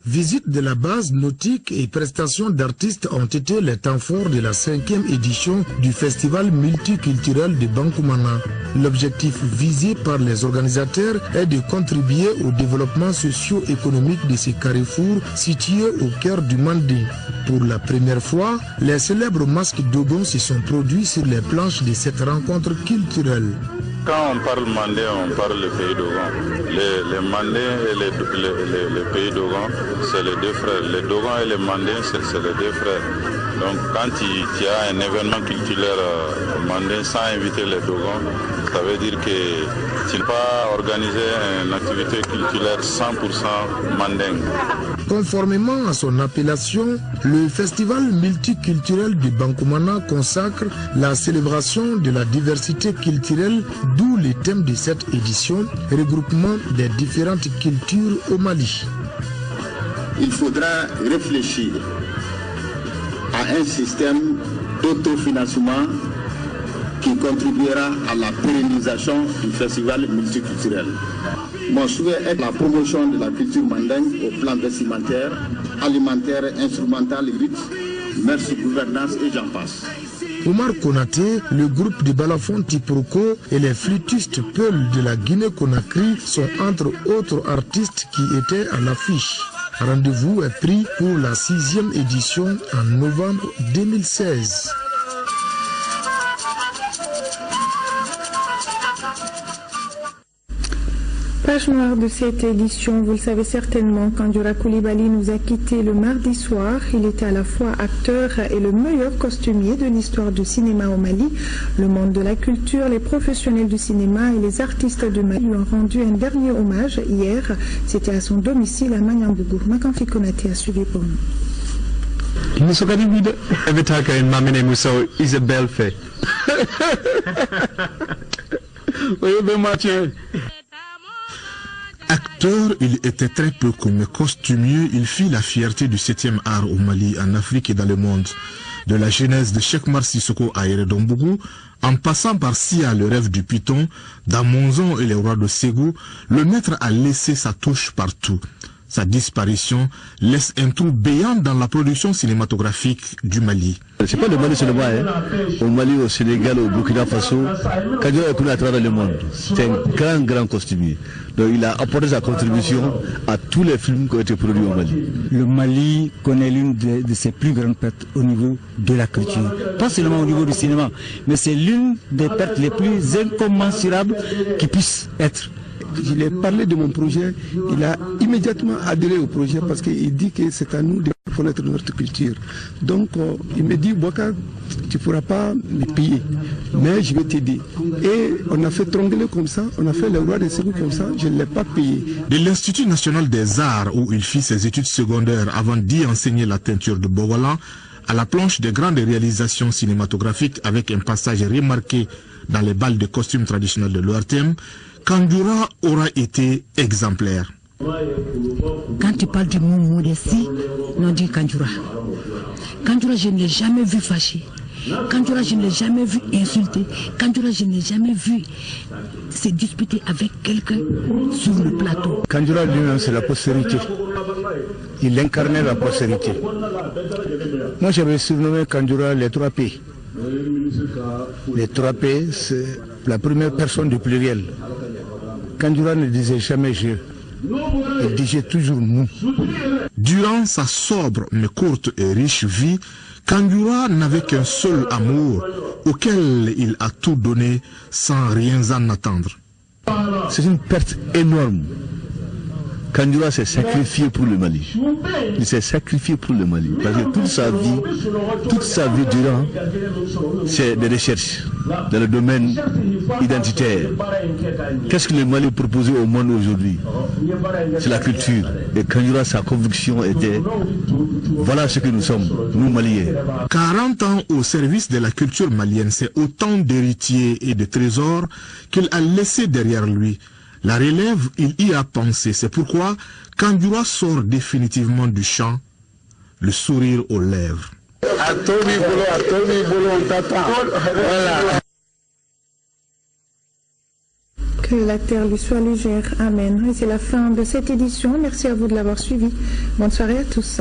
Visite de la base nautique et prestations d'artistes ont été les temps forts de la 5e édition du festival multiculturel de Bankoumana. L'objectif visé par les organisateurs est de contribuer au développement socio-économique de ces carrefours situés au cœur du Mandé. Pour la première fois, les célèbres masques Dogon se sont produits sur les planches de cette rencontre culturelle. Quand on parle Mandé, on parle le pays Dogon. Les Mandés et les pays Dogon, c'est les deux frères. Les Dogon et les Mandés, c'est les deux frères. Donc quand il y a un événement culturel mandin sans inviter les Dogons, ça veut dire que tu n'as pas organisé une activité culturelle 100% mandingue. Conformément à son appellation, le festival multiculturel du Bankoumana consacre la célébration de la diversité culturelle, d'où le thème de cette édition, regroupement des différentes cultures au Mali. Il faudra réfléchir à un système d'autofinancement qui contribuera à la pérennisation du festival multiculturel. Mon souhait est la promotion de la culture mandingue au plan vestimentaire, alimentaire, instrumental, rythme, mœurs, gouvernance et j'en passe. Omar Konaté, le groupe de Balafon Tiproko et les flûtistes Peul de la Guinée-Conakry sont entre autres artistes qui étaient à l'affiche. Rendez-vous est pris pour la 6e édition en novembre 2016. Page noire de cette édition, vous le savez certainement, Kandjoura Koulibaly nous a quittés le mardi soir. Il était à la fois acteur et le meilleur costumier de l'histoire du cinéma au Mali. Le monde de la culture, les professionnels du cinéma et les artistes de Mali lui ont rendu un dernier hommage hier. C'était à son domicile à Magnambougou. Makanfi Konaté a suivi pour nous. Acteur, il était très peu comme costumier, il fit la fierté du 7e art au Mali, en Afrique et dans le monde. De la genèse de Cheikh Oumar Sissoko à Yeredombougou, en passant par Sia, le rêve du python, dans Monzon et les rois de Ségou, le maître a laissé sa touche partout. Sa disparition laisse un trou béant dans la production cinématographique du Mali. C'est pas le Mali seulement, au Mali, au Sénégal, au Burkina Faso, Kandjoura est connu à travers le monde. C'est un grand costumier. Donc il a apporté sa contribution à tous les films qui ont été produits au Mali. Le Mali connaît l'une de ses plus grandes pertes au niveau de la culture. Pas seulement au niveau du cinéma, mais c'est l'une des pertes les plus incommensurables qui puissent être. Je lui ai parlé de mon projet, il a immédiatement adhéré au projet parce qu'il dit que c'est à nous de connaître notre culture. Donc il me dit, Bouakar, tu ne pourras pas me payer, mais je vais t'aider. Et on a fait Trongelé comme ça, on a fait le roi des Ségou comme ça, je ne l'ai pas payé. De l'Institut national des arts où il fit ses études secondaires avant d'y enseigner la teinture de Bogolan, à la planche des grandes réalisations cinématographiques avec un passage remarqué dans les balles de costumes traditionnels de l'ORTM, Kandjoura aura été exemplaire. Quand tu parles du mot modestie, on dit Kandjoura. Kandjoura, je ne l'ai jamais vu fâché. Kandjoura, je ne l'ai jamais vu insulter. Kandjoura, je ne l'ai jamais vu se disputer avec quelqu'un sur le plateau. Kandjoura lui-même, c'est la postérité. Il incarnait la postérité. Moi, j'avais surnommé Kandjoura les 3 P. Les 3 P, c'est la première personne du pluriel. Kandjoura ne disait jamais je, il disait toujours nous. Durant sa sobre mais courte et riche vie, Kandjoura n'avait qu'un seul amour auquel il a tout donné sans rien en attendre. C'est une perte énorme. Kandjoura s'est sacrifié pour le Mali. Il s'est sacrifié pour le Mali. Parce que toute sa vie durant, c'est des recherches dans le domaine identitaire. Qu'est-ce que le Mali proposait au monde aujourd'hui? C'est la culture. Et Kandjoura, sa conviction était, voilà ce que nous sommes, nous Maliens. 40 ans au service de la culture malienne, c'est autant d'héritiers et de trésors qu'il a laissé derrière lui. La relève, il y a pensé. C'est pourquoi Kandjoura sort définitivement du champ, le sourire aux lèvres. Que la terre lui soit légère. Amen. Et c'est la fin de cette édition. Merci à vous de l'avoir suivi. Bonne soirée à tous.